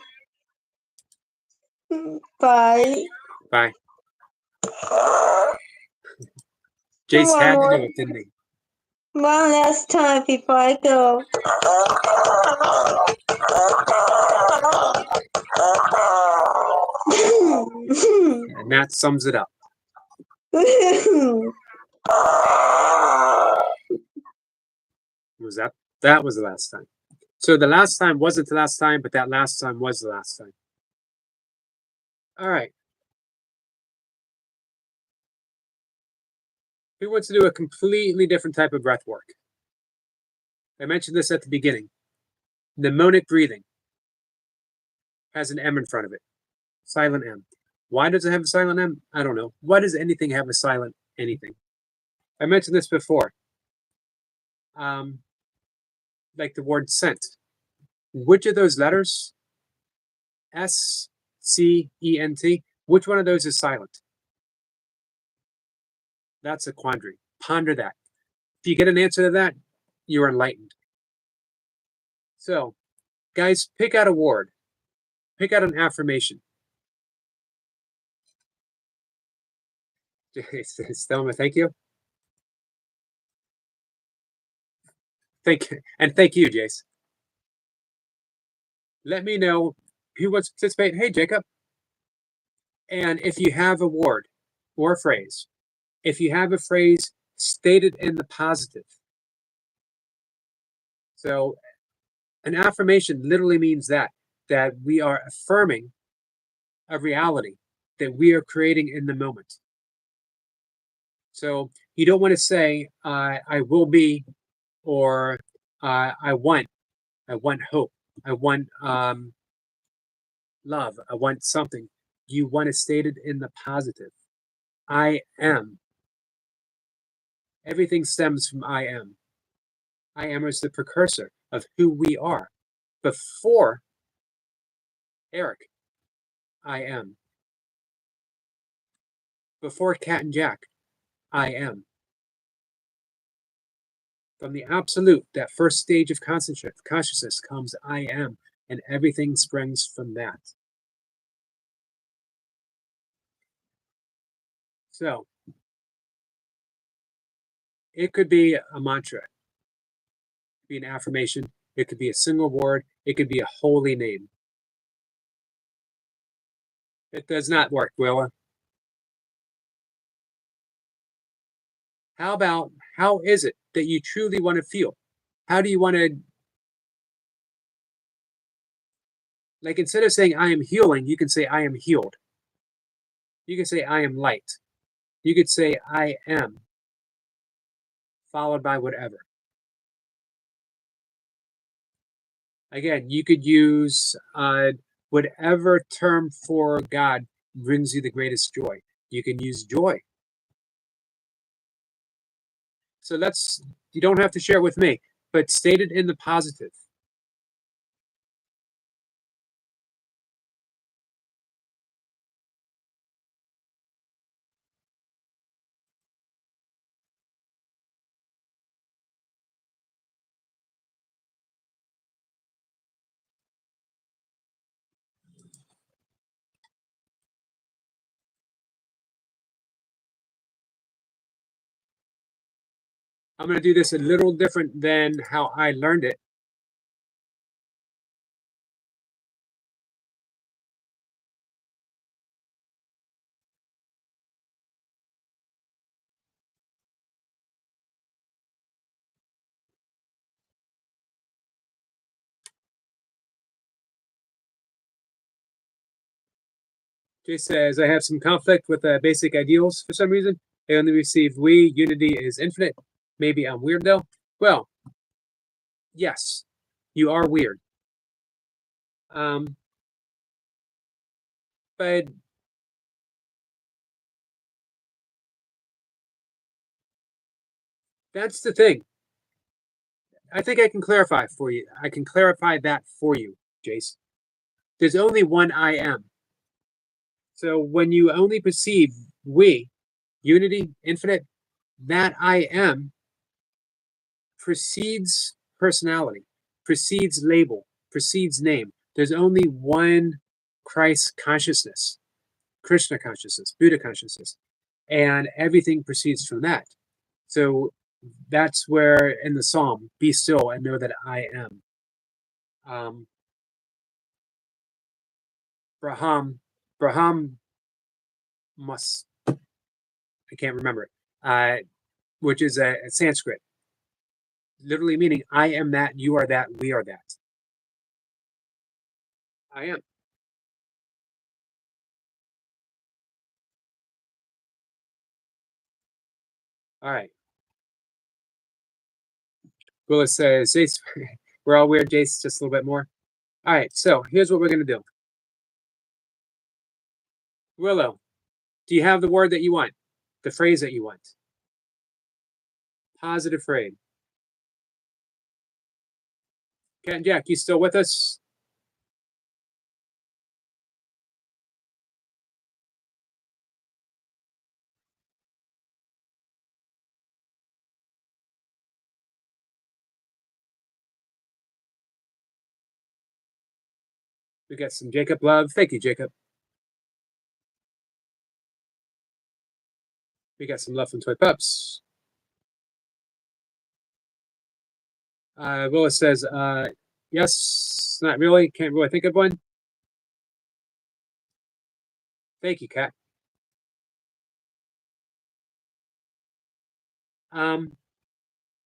Bye. Bye. Jace had to do it, didn't he? One last time before I go. And that sums it up. That was the last time. So the last time wasn't the last time, but that last time was the last time. All right. Who wants to do a completely different type of breath work? I mentioned this at the beginning. Mnemonic breathing has an M in front of it. Silent M. Why does it have a silent M? I don't know. Why does anything have a silent anything? I mentioned this before. like the word sent. Which of those letters, S-C-E-N-T, which one of those is silent? That's a quandary. Ponder that. If you get an answer to that, you're enlightened. So, guys, pick out a word. Pick out an affirmation. Thelma, thank you. Thank you, Jace. Let me know who wants to participate. Hey, Jacob. And if you have a word or a phrase, if you have a phrase stated in the positive. So an affirmation literally means that we are affirming a reality that we are creating in the moment. So you don't want to say, I will be, or I want hope, I want love, I want something. You want to state it in the positive. I am. Everything stems from I am. I am is the precursor of who we are. Before Eric, I am. Before Cat and Jack, I am. From the absolute, that first stage of consciousness comes I am, and everything springs from that. So, it could be a mantra, it could be an affirmation, it could be a single word, it could be a holy name. It does not work, Willa. How is it that you truly want to feel? How do you want to, like, instead of saying I am healing, you can say I am healed. You can say I am light. You could say I am, followed by whatever. Again, you could use whatever term for God brings you the greatest joy. You can use joy. So you don't have to share it with me, but state it in the positive. I'm going to do this a little different than how I learned it. Jay says, I have some conflict with basic ideals for some reason. I only receive we, unity is infinite. Maybe I'm weird though. Well, yes, you are weird. But that's the thing. I think I can clarify for you. I can clarify that for you, Jace. There's only one I am. So when you only perceive we, unity, infinite, that I am precedes personality, precedes label, precedes name. There's only one Christ consciousness, Krishna consciousness, Buddha consciousness, and everything proceeds from that. So that's where in the Psalm, be still and know that I am. Braham must, I can't remember it, which is a Sanskrit, literally meaning I am that, you are that, we are that. I am. All right. Willis says, Jace, we're all weird, Jace, just a little bit more. All right, so here's what we're going to do. Willow, do you have the word that you want? The phrase that you want? Positive phrase. Cat and Jack, you still with us? We got some Jacob love. Thank you, Jacob. We got some love from Toy Pups. Willis says, yes, not really. Can't really think of one. Thank you, Kat.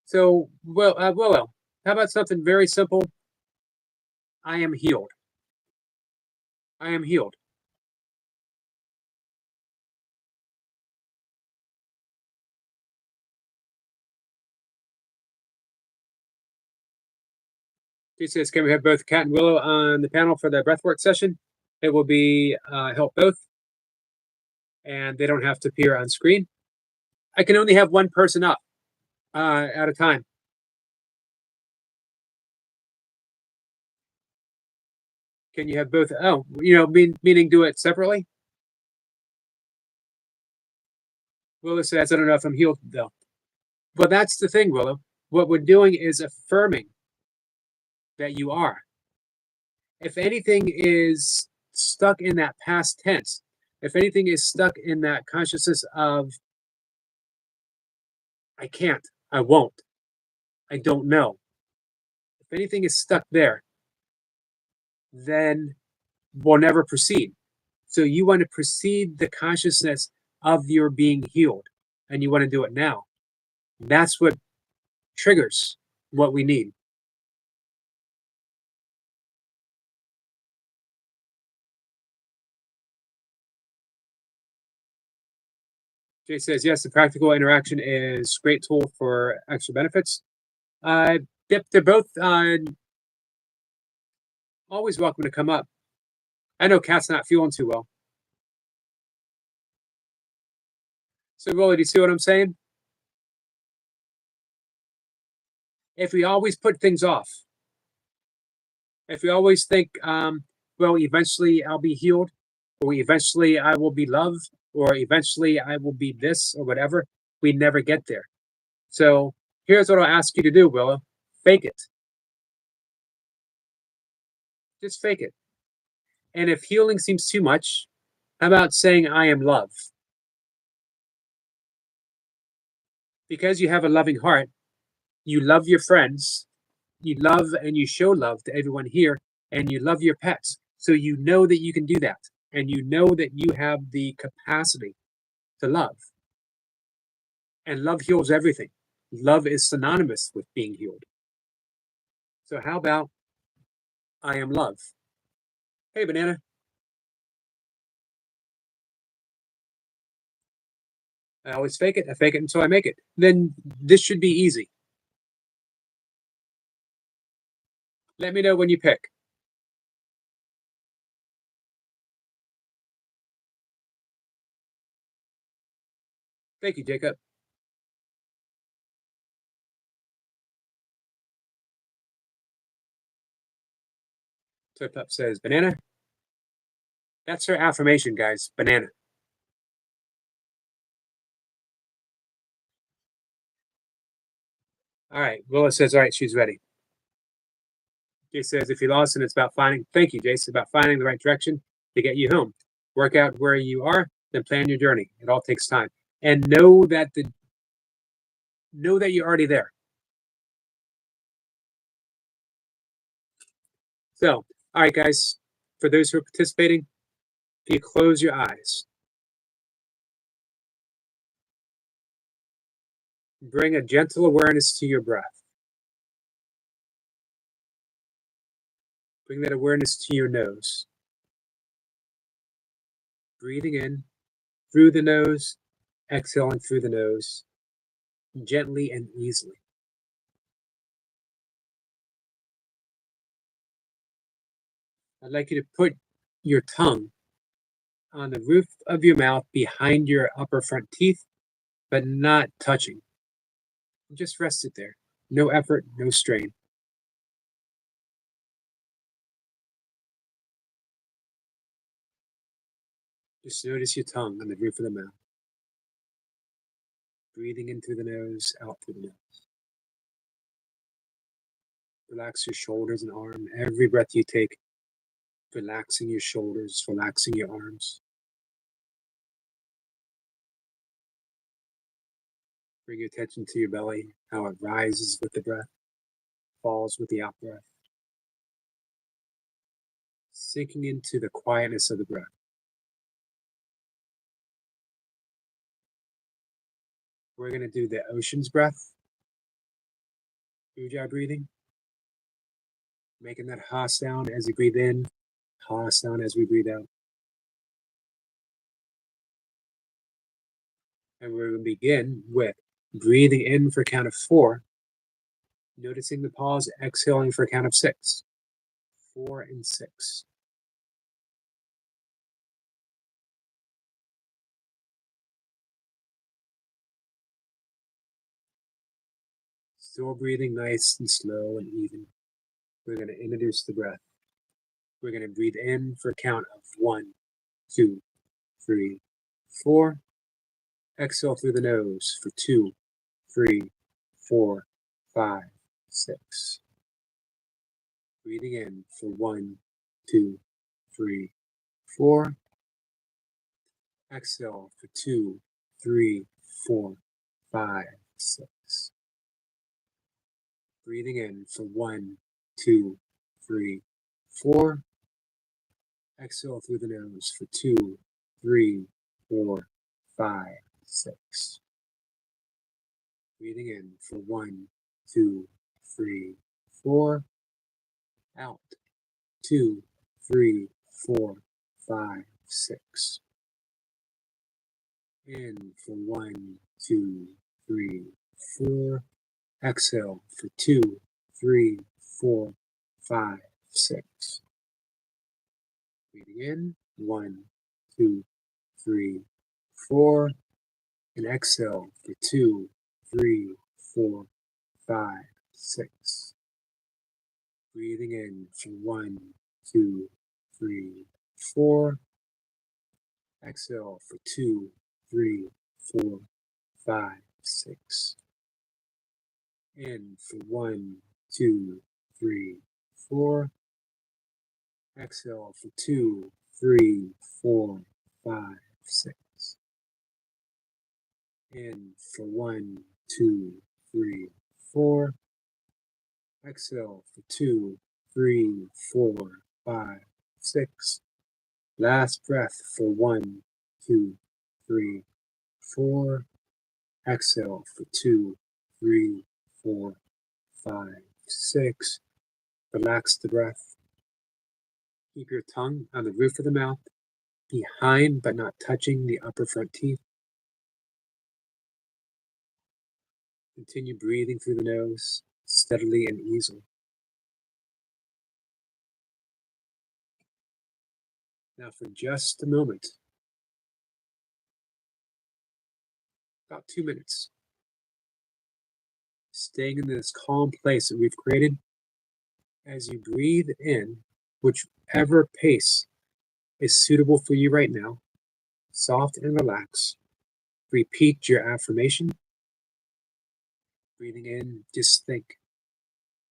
So, Willow, how about something very simple? I am healed. I am healed. She says, can we have both Kat and Willow on the panel for the breathwork session? It will be help both, and they don't have to appear on screen. I can only have one person up at a time. Can you have both? Oh, meaning do it separately? Willow says, I don't know if I'm healed though. Well, that's the thing, Willow. What we're doing is affirming that you are. If anything is stuck in that past tense, if anything is stuck in that consciousness of, I can't, I won't, I don't know. If anything is stuck there, then we'll never proceed. So you want to precede the consciousness of your being healed, and you want to do it now. That's what triggers what we need. Jay says, yes, the practical interaction is a great tool for extra benefits. They're both always welcome to come up. I know Kat's not feeling too well. So, Willie, do you see what I'm saying? If we always put things off, if we always think, well, eventually I'll be healed, or eventually I will be loved, or eventually I will be this or whatever, we never get there. So here's what I'll ask you to do, Willow. Fake it. Just fake it. And if healing seems too much, how about saying, I am love? Because you have a loving heart, you love your friends, you love and you show love to everyone here, and you love your pets. So you know that you can do that. And you know that you have the capacity to love. And love heals everything. Love is synonymous with being healed. So how about I am love? Hey, Banana. I always fake it. I fake it until I make it. Then this should be easy. Let me know when you pick. Thank you, Jacob. Toy Pup says, banana. That's her affirmation, guys. Banana. All right. Willa says, all right, she's ready. Jay says, if you're lost and it's about finding, thank you, Jace, about finding the right direction to get you home. Work out where you are, then plan your journey. It all takes time. And know that you're already there. So, all right, guys, for those who are participating, if you close your eyes, bring a gentle awareness to your breath. Bring that awareness to your nose. Breathing in through the nose, exhaling through the nose, gently and easily. I'd like you to put your tongue on the roof of your mouth behind your upper front teeth, but not touching. Just rest it there. No effort, no strain. Just notice your tongue on the roof of the mouth. Breathing in through the nose, out through the nose. Relax your shoulders and arm. Every breath you take, relaxing your shoulders, relaxing your arms. Bring your attention to your belly, how it rises with the breath, falls with the out breath. Sinking into the quietness of the breath. We're going to do the ocean's breath. Ujjayi breathing. Making that ha sound as you breathe in, ha sound as we breathe out. And we're going to begin with breathing in for a count of 4. Noticing the pause, exhaling for a count of 6. 4 and 6. Still breathing nice and slow and even. We're going to introduce the breath. We're going to breathe in for a count of 1, 2, 3, 4. Exhale through the nose for 2, 3, 4, 5, 6. Breathing in for 1, 2, 3, 4. Exhale for 2, 3, 4, 5, 6. Breathing in for 1, 2, 3, 4. Exhale through the nose for 2, 3, 4, 5, 6. Breathing in for 1, 2, 3, 4. Out. 2, 3, 4, 5, 6. In for 1, 2, 3, 4. Exhale for 2, 3, 4, 5, 6. Breathing in, 1, 2, 3, 4. And exhale for 2, 3, 4, 5, 6. Breathing in for 1, 2, 3, 4. Exhale for 2, 3, 4, 5, 6. In for 1, 2, 3, 4. Exhale for 2, 3, 4, 5, 6. In for 1, 2, 3, 4. Exhale for 2, 3, 4, 5, 6. Last breath for 1, 2, 3, 4. Exhale for 2, 3, 4, 5, 6. Relax the breath. Keep your tongue on the roof of the mouth, behind but not touching the upper front teeth. Continue breathing through the nose, steadily and easily. Now for just a moment, about 2 minutes, staying in this calm place that we've created, as you breathe in, whichever pace is suitable for you right now, soft and relaxed. Repeat your affirmation. Breathing in, just think,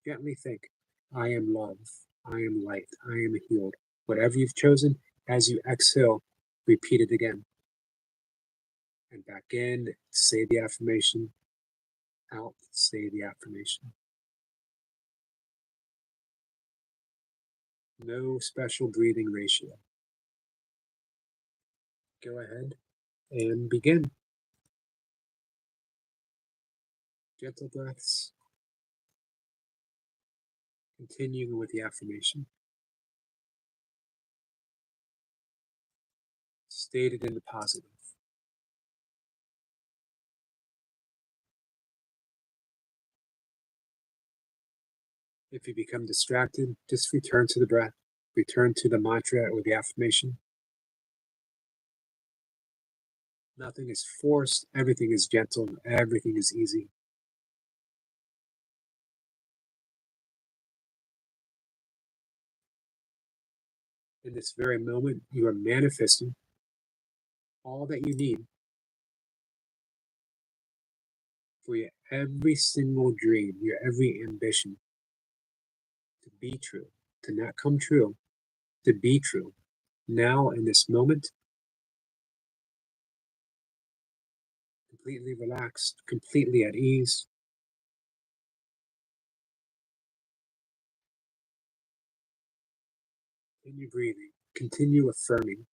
gently think, I am love, I am light, I am healed. Whatever you've chosen, as you exhale, repeat it again. And back in, say the affirmation. Out, say the affirmation. No special breathing ratio. Go ahead and begin. Gentle breaths. Continuing with the affirmation. Stated in the positive. If you become distracted, just return to the breath. Return to the mantra or the affirmation. Nothing is forced. Everything is gentle. Everything is easy. In this very moment, you are manifesting all that you need for your every single dream, your every ambition to be true, to not come true, to be true. Now, in this moment, completely relaxed, completely at ease. Continue breathing, continue affirming.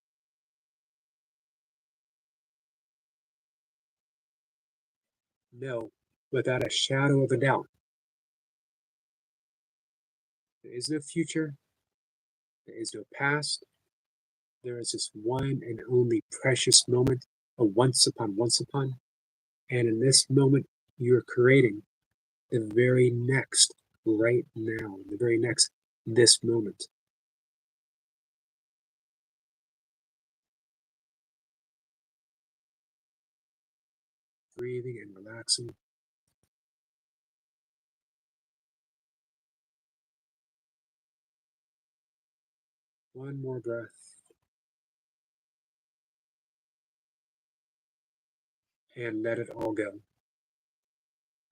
Know without a shadow of a doubt, there is no future, there is no past, there is this one and only precious moment, a once upon, and in this moment, you're creating the very next right now, the very next this moment. Breathing and relaxing. One more breath. And let it all go.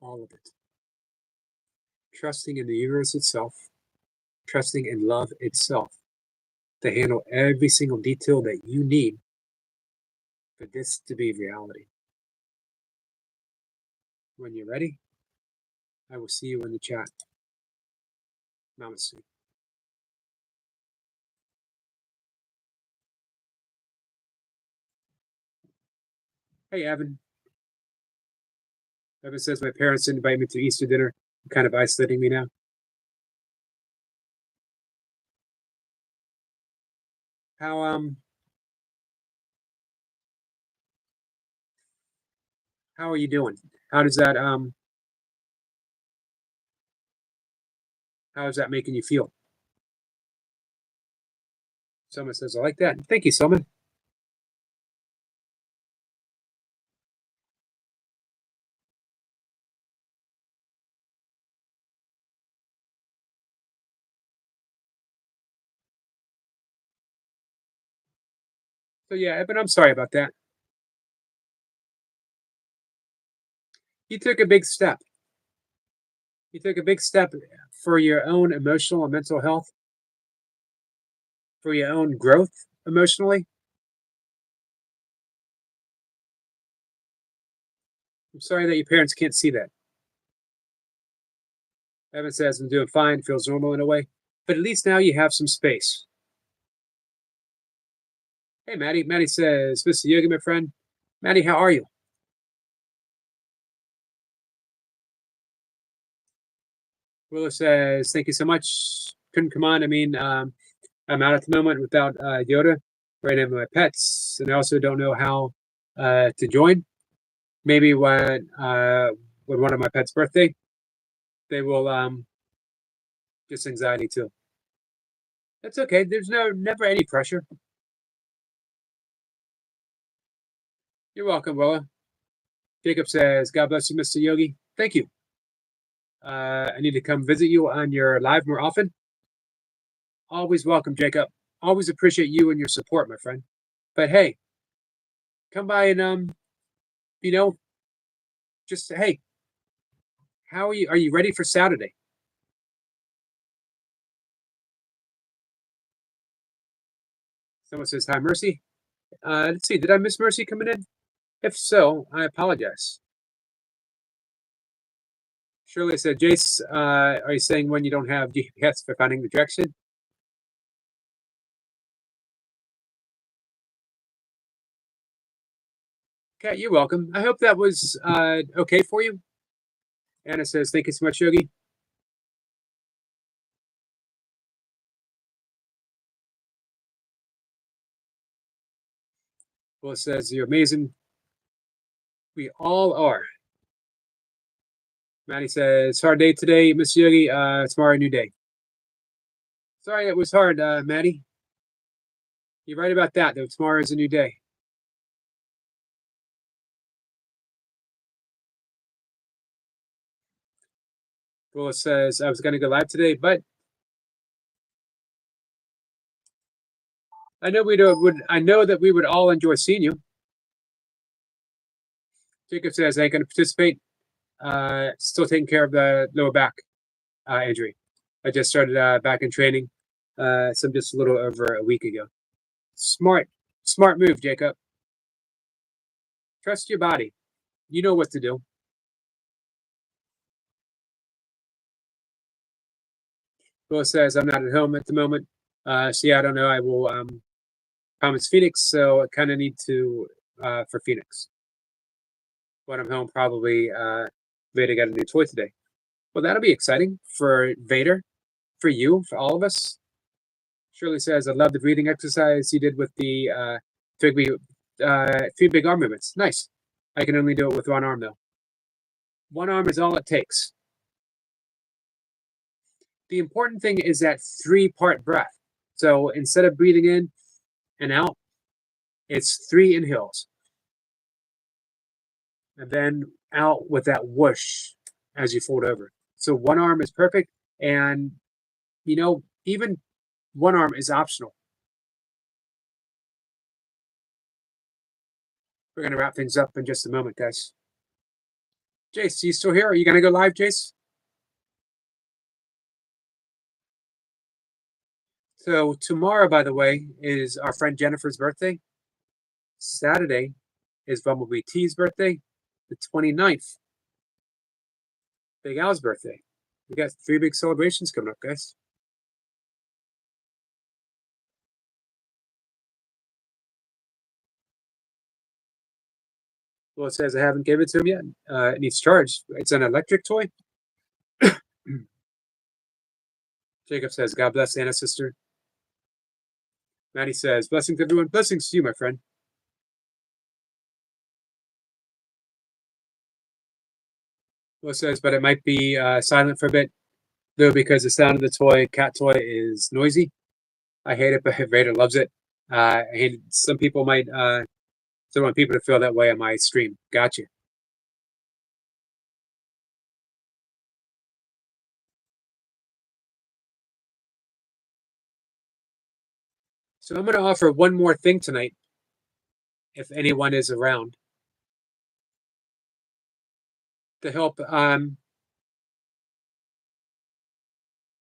All of it. Trusting in the universe itself, trusting in love itself to handle every single detail that you need for this to be reality. When you're ready, I will see you in the chat. Namaste. Hey, Evan. Evan says my parents didn't invite me to Easter dinner. They're kind of isolating me now. How are you doing? How is that making you feel? Someone says, I like that. Thank you, Someone. So yeah, Evan, I'm sorry about that. You took a big step. You took a big step for your own emotional and mental health, for your own growth emotionally. I'm sorry that your parents can't see that. Evan says, I'm doing fine, feels normal in a way, but at least now you have some space. Hey, Maddie. Maddie says, Mr. Yogi, my friend. Maddie, how are you? Willa says, thank you so much. Couldn't come on. I mean, I'm out at the moment without Yoda right now with my pets, and I also don't know how to join. Maybe when one of my pets' birthday, they will just anxiety too. That's okay. There's never any pressure. You're welcome, Willa. Jacob says, God bless you, Mr. Yogi. Thank you. I need to come visit you on your live more often. Always welcome, Jacob. Always appreciate you and your support, my friend. But hey, come by and just hey, how are you? Are you ready for Saturday? Someone says hi, Mercy. Let's see. Did I miss Mercy coming in? If so, I apologize. Shirley said, Jace, are you saying when you don't have GPS for finding the direction? Okay, you're welcome. I hope that was okay for you. Anna says, thank you so much, Yogi. Well, it says, you're amazing. We all are. Maddie says, hard day today, Miss Yogi. Tomorrow, a new day. Sorry, it was hard, Maddie. You're right about that, though. Tomorrow is a new day. Well, it says, I was going to go live today, but I know that we would all enjoy seeing you. Jacob says, ain't going to participate. Still taking care of the lower back injury. I just started back in training just a little over a week ago. Smart move, Jacob. Trust your body. You know what to do. Will says, I'm not at home at the moment. So yeah, I don't know. I will promise Phoenix, so I kind of need to for Phoenix. When I'm home, probably Vader got a new toy today. Well, that'll be exciting for Vader, for you, for all of us. Shirley says, I love the breathing exercise you did with the three big arm movements. Nice. I can only do it with one arm, though. One arm is all it takes. The important thing is that 3-part breath. So instead of breathing in and out, it's 3 inhales. And then out with that whoosh as you fold over. So one arm is perfect. And, even one arm is optional. We're going to wrap things up in just a moment, guys. Jace, you still here? Are you going to go live, Jace? So tomorrow, by the way, is our friend Jennifer's birthday. Saturday is Bumblebee T's birthday. The 29th, Big Al's birthday. We got 3 big celebrations coming up, guys. Well, it says I haven't given it to him yet. It needs charged. It's an electric toy. Jacob says, God bless Anna's sister. Maddie says, blessings everyone. Blessings to you, my friend. Well, it says, but it might be silent for a bit, though, because the sound of the cat toy is noisy. I hate it, but Vader loves it. I hate it. Some people might don't want people to feel that way on my stream. Gotcha. So I'm going to offer one more thing tonight, if anyone is around, to help.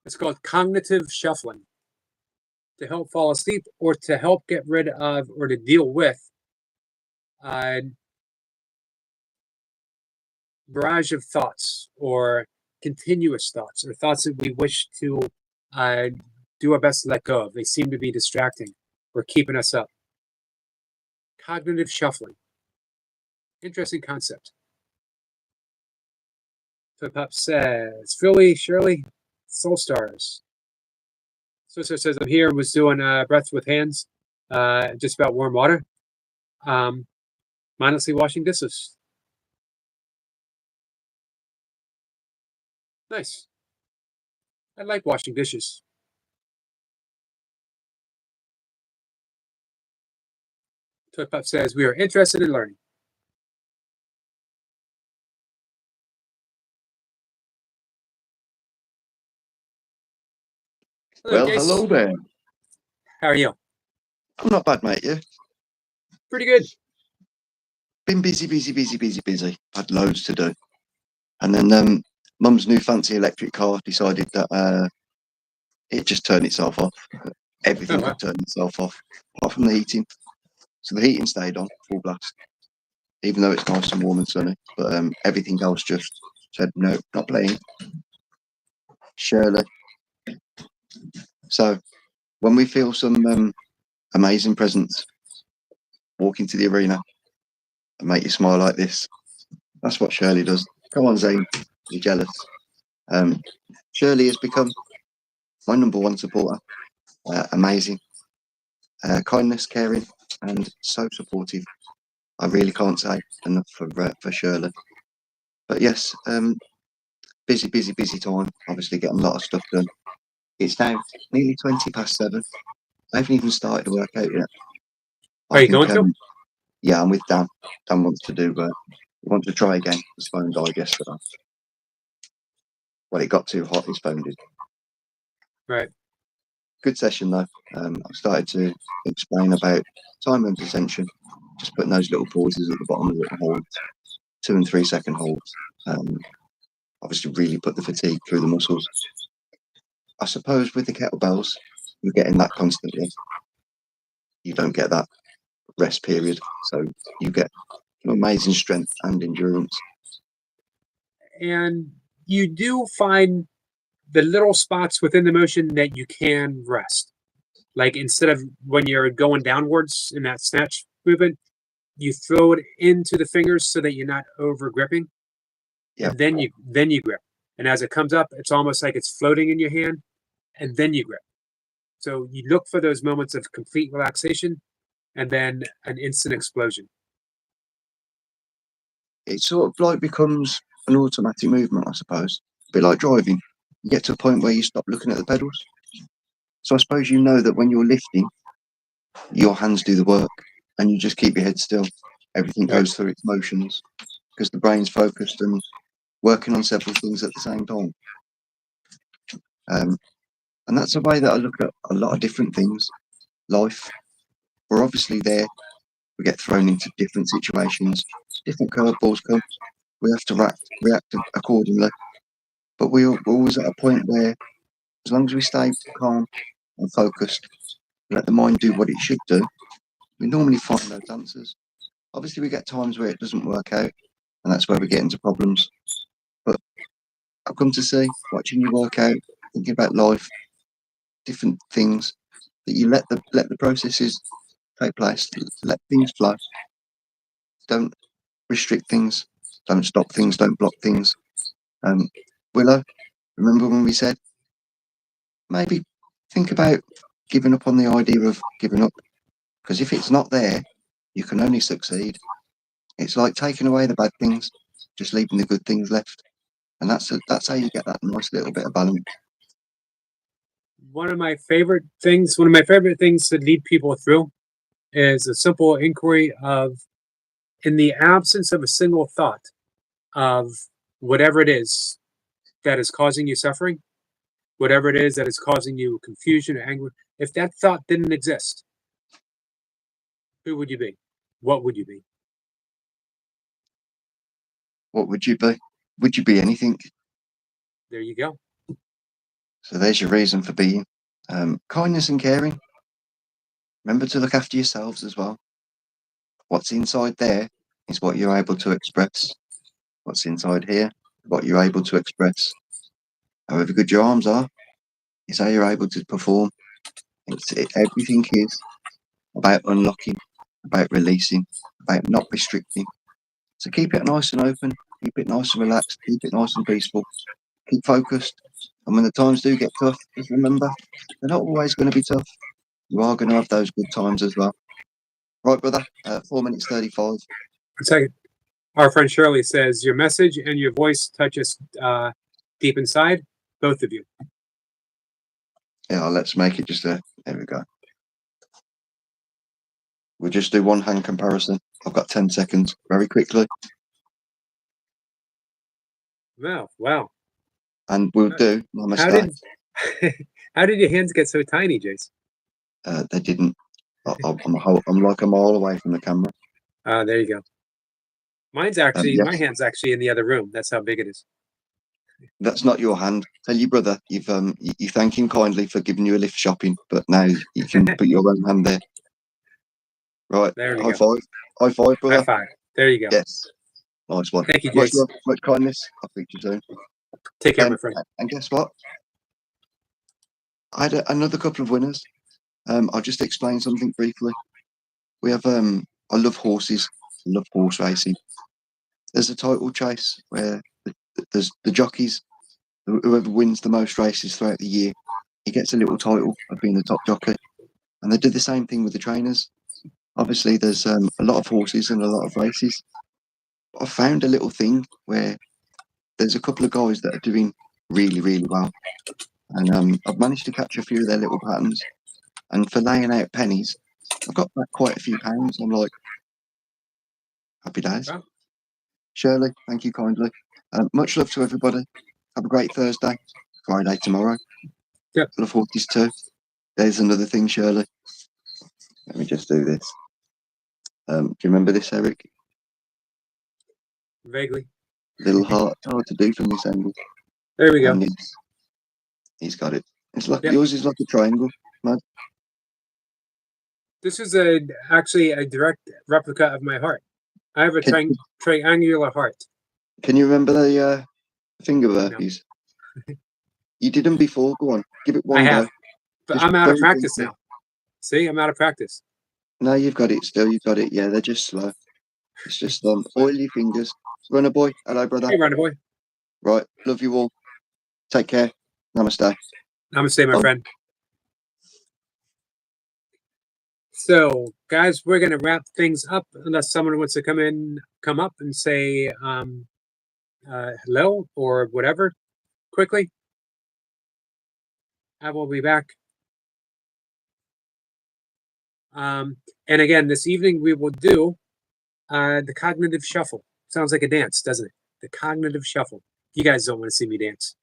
It's called cognitive shuffling, to help fall asleep or to help get rid of or to deal with barrage of thoughts or continuous thoughts or thoughts that we wish to do our best to let go of. They seem to be distracting or keeping us up. Cognitive shuffling. Interesting concept. So Pop says, Philly, Shirley, Soul Stars. Sister says, I'm here and was doing breath with hands, just about warm water. Mindlessly washing dishes. Nice. I like washing dishes. Toy Pup says, we are interested in learning. Well, hello there. How are you? I'm not bad, mate. You? Pretty good. Been busy. Had loads to do. And then Mum's new fancy electric car decided that it just turned itself off. Everything had turned itself off, apart from the heating. So the heating stayed on, full blast, even though it's nice and warm and sunny. But everything else just said, no, not playing. Shirley. So when we feel some amazing presence walk into the arena and make you smile like this, that's what Shirley does. Come on, Zane, you're jealous. Shirley has become my #1 supporter. Amazing, kindness, caring, and so supportive. I really can't say enough for Shirley. But yes, busy time. Obviously, getting a lot of stuff done. It's now nearly 7:20. I haven't even started to work out yet. Are you going to? Yeah, I'm with Dan. Dan wants to do. He wants to try again. His phone died yesterday. Well, it got too hot. His phone did. Right. Good session though. I started to explain about time and attention. Just putting those little pauses at the bottom of the horn 2 and 3 second holds. Obviously, really put the fatigue through the muscles. I suppose with the kettlebells, you're getting that constantly. You don't get that rest period, so you get amazing strength and endurance. And you do find the little spots within the motion that you can rest. Like instead of when you're going downwards in that snatch movement, you throw it into the fingers so that you're not over gripping. Yeah. And then you grip. And as it comes up, it's almost like it's floating in your hand, and then you grip. So you look for those moments of complete relaxation and then an instant explosion. It sort of like becomes an automatic movement, I suppose. A bit like driving. You get to a point where you stop looking at the pedals. So I suppose you know that when you're lifting, your hands do the work and you just keep your head still. Everything goes through its motions because the brain's focused and working on several things at the same time. And that's a way that I look at a lot of different things. Life, we're obviously there. We get thrown into different situations. Different curveballs come. We have to react accordingly. But we're always at a point where, as long as we stay calm and focused, let the mind do what it should do, we normally find those answers. Obviously, we get times where it doesn't work out, and that's where we get into problems. But I've come to see, watching you work out, thinking about life, different things, that you let the processes take place, let things flow. Don't restrict things, don't stop things, don't block things. Willow, remember when we said maybe think about giving up on the idea of giving up? Because if it's not there, you can only succeed. It's like taking away the bad things, just leaving the good things left. And that's how you get that nice little bit of balance. One of my favorite things to lead people through is a simple inquiry of, in the absence of a single thought of whatever it is that is causing you suffering, whatever it is that is causing you confusion or anger, if that thought didn't exist, who would you be? What would you be? What would you be? Would you be anything? There you go. So there's your reason for being. Kindness and caring. Remember to look after yourselves as well. What's inside there is what you're able to express. What's inside here, what you're able to express. However good your arms are, is how you're able to perform. Everything is about unlocking, about releasing, about not restricting. So keep it nice and open, keep it nice and relaxed, keep it nice and peaceful, keep focused. And when the times do get tough, just remember, they're not always going to be tough. You are going to have those good times as well. Right, brother, 4 minutes 35. One second. Our friend Shirley says, your message and your voice touch us deep inside, both of you. Yeah, let's make it just there we go. We'll just do one hand comparison. I've got 10 seconds, very quickly. Wow. And we'll do namaste. How did your hands get so tiny, Jace? They didn't. I'm like a mile away from the camera. There you go. Mine's actually, Yes. my hand's actually in the other room. That's how big it is. That's not your hand. Tell your brother you thank him kindly for giving you a lift shopping, but now you can put your own hand there. Right. There we High go. five. High five, brother. High five. There you go. Yes. Nice one. Thank you, Much Jace. love, much kindness. I'll speak to you soon. Take care, my friend. And guess what? I had another couple of winners. I'll just explain something briefly. We have I love horses. I love horse racing. There's a title chase where there's the jockeys. Whoever wins the most races throughout the year, he gets a little title of being the top jockey. And they do the same thing with the trainers. Obviously, there's a lot of horses and a lot of races. But I found a little thing where there's a couple of guys that are doing really, really well. And I've managed to catch a few of their little patterns. And for laying out pennies, I've got back quite a few pounds. I'm like, happy days. Wow. Shirley, thank you kindly. Much love to everybody. Have a great Thursday. Friday tomorrow. Yep. Love horses too. There's another thing, Shirley. Let me just do this. Do you remember this, Eric? Vaguely. Little heart. Hard to do from this angle. There we go. And he's got it. It's like Yep. yours is like a triangle. This is actually a direct replica of my heart. I have a Can- triangular heart. Can you remember the finger burpees? You did them before. Go on, give it I one have, go. but Just I'm out of very practice briefly. now. See, I'm out of practice. No, you've got it still. You've got it. Yeah, they're just slow. It's just oil your fingers. Runner boy. Hello, brother. Hey, Runner Boy. Right. Love you all. Take care. Namaste. Namaste, my Oh. friend. So, guys, we're gonna wrap things up unless someone wants to come up and say hello or whatever quickly. I will be back. And again, this evening we will do the cognitive shuffle. Sounds like a dance, doesn't it? The cognitive shuffle. You guys don't want to see me dance.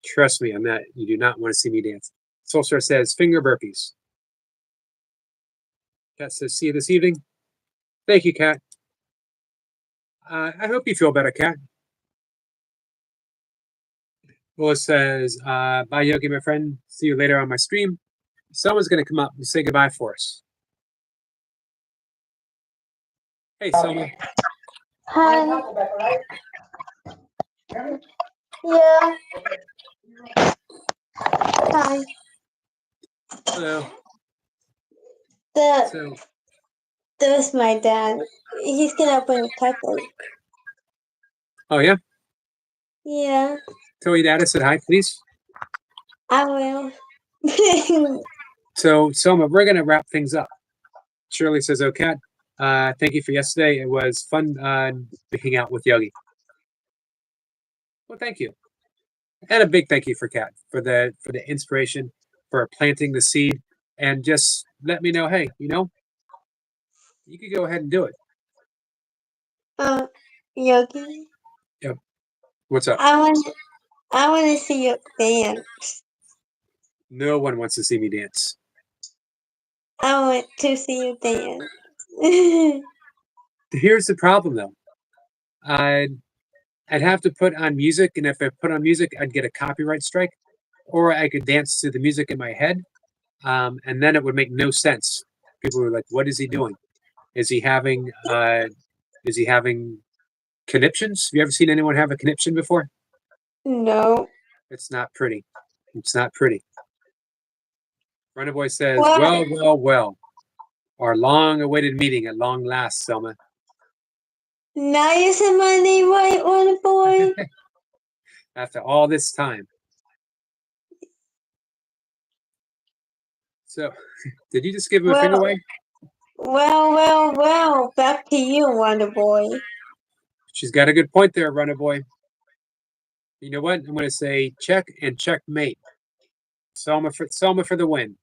Trust me on that. You do not want to see me dance. Soulstar says finger burpees. Kat says, see you this evening. Thank you, Kat. I hope you feel better, Kat. Willis says, bye, Yogi, my friend. See you later on my stream. Someone's going to come up and say goodbye for us. Hey, Selma. Hi. Yeah. Hi. Hello. That So, was my dad. He's gonna open the taco. oh, yeah? Yeah, Tell your dad I said hi, please. I will. So, Selma, we're going to wrap things up. Shirley says, oh, Kat, thank you for yesterday. It was fun hang out with Yogi. Well, thank you. And a big thank you for Kat for the inspiration, for planting the seed, and just let me know, hey, you could go ahead and do it. Yogi, What's up? I want to see you dance. No one wants to see me dance. I want to see you dance. Here's the problem, though. I'd have to put on music, and if I put on music, I'd get a copyright strike, or I could dance to the music in my head, and then it would make no sense. People were like, "What is he doing? Is he having conniptions? Have you ever seen anyone have a conniption before? No. It's not pretty. It's not pretty." Runner Boy says, What? well. Our long-awaited meeting at long last, Selma. Now you said my name right, Wonder Boy. After all this time. So, did you just give him a finger Well- wave? Well. Back to you, Wonder Boy. She's got a good point there, Runner Boy. You know what? I'm going to say check and checkmate. Selma for the win.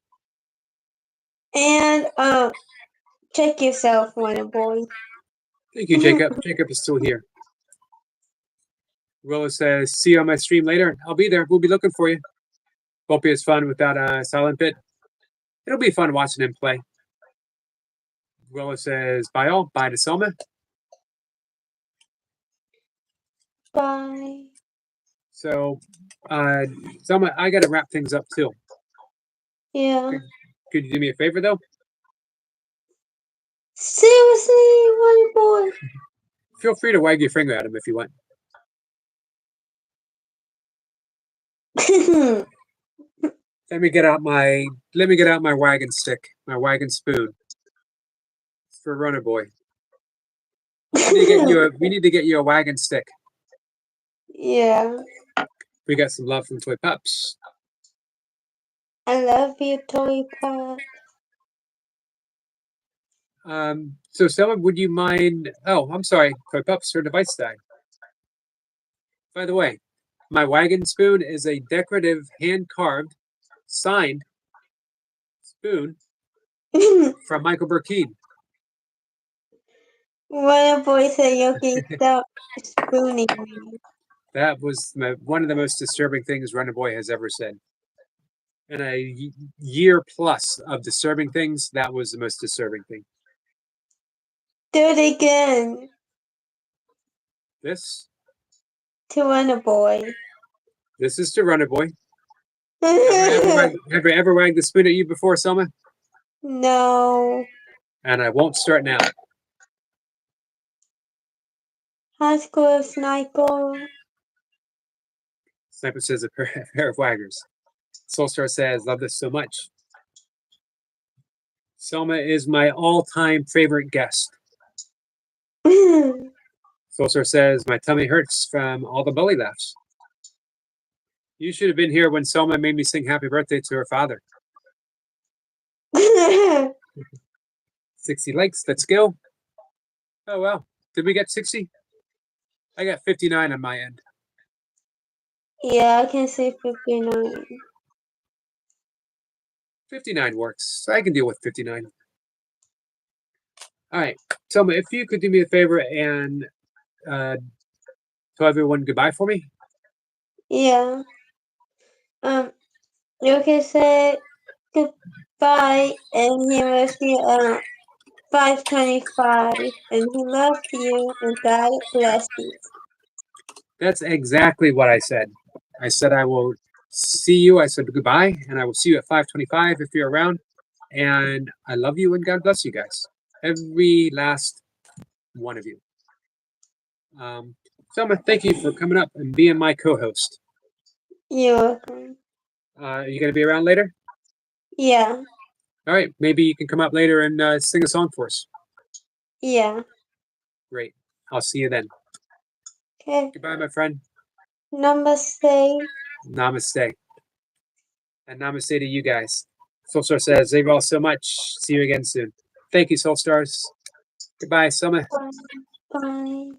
And check yourself, Wonder Boy. Thank you, Jacob. Jacob is still here. Willow says, see you on my stream later. I'll be there. We'll be looking for you. Won't be as fun without a silent bit. It'll be fun watching him play. Willow says, bye all. Bye to Selma. Bye. So, Selma, I got to wrap things up too. Yeah. Could you do me a favor though? Seriously, Wonder Boy. Feel free to wag your finger at him if you want. Let me get out my wagon stick, my wagon spoon. It's for Runner Boy. We need to get you a wagon stick. Yeah. We got some love from Toy Pups. I love you, Toy Pop. So Selma, would you mind? Oh, I'm sorry, Toy Pups, her device died. By the way, my wagon spoon is a decorative, hand-carved, signed spoon from Michael Burkeen. Wonder Boy said Yogi stop spooning me. That was one of the most disturbing things Runner Boy has ever said. In a year plus of disturbing things, that was the most disturbing thing. Do it again. This. To run a boy. This is to Runner Boy. Have I ever wagged the spoon at you before, Selma? No. And I won't start now. High school sniper. Sniper says a pair of waggers. Soulstar says, love this so much. Selma is my all-time favorite guest. Soulstar says, my tummy hurts from all the belly laughs. You should have been here when Selma made me sing happy birthday to her father. 60 likes, let's go. Oh, well. Did we get 60? I got 59 on my end. Yeah, I can say 59. 59 works. I can deal with 59. All right. Selma, if you could do me a favor and tell everyone goodbye for me. Yeah. You can say goodbye, and he will see 525, and he loves you, and God bless you. That's exactly what I said. I said I will see you. I said goodbye, and I will see you at 5:25 if you're around. And I love you, and God bless you guys. Every last one of you. Selma, thank you for coming up and being my co-host. You're welcome. Are you going to be around later? Yeah. All right. Maybe you can come up later and sing a song for us. Yeah. Great. I'll see you then. Okay. Goodbye, my friend. Namaste. Namaste. And namaste to you guys. Soulstar says, thank you all so much. See you again soon. Thank you, Soulstars. Goodbye, Selma. Bye. Bye.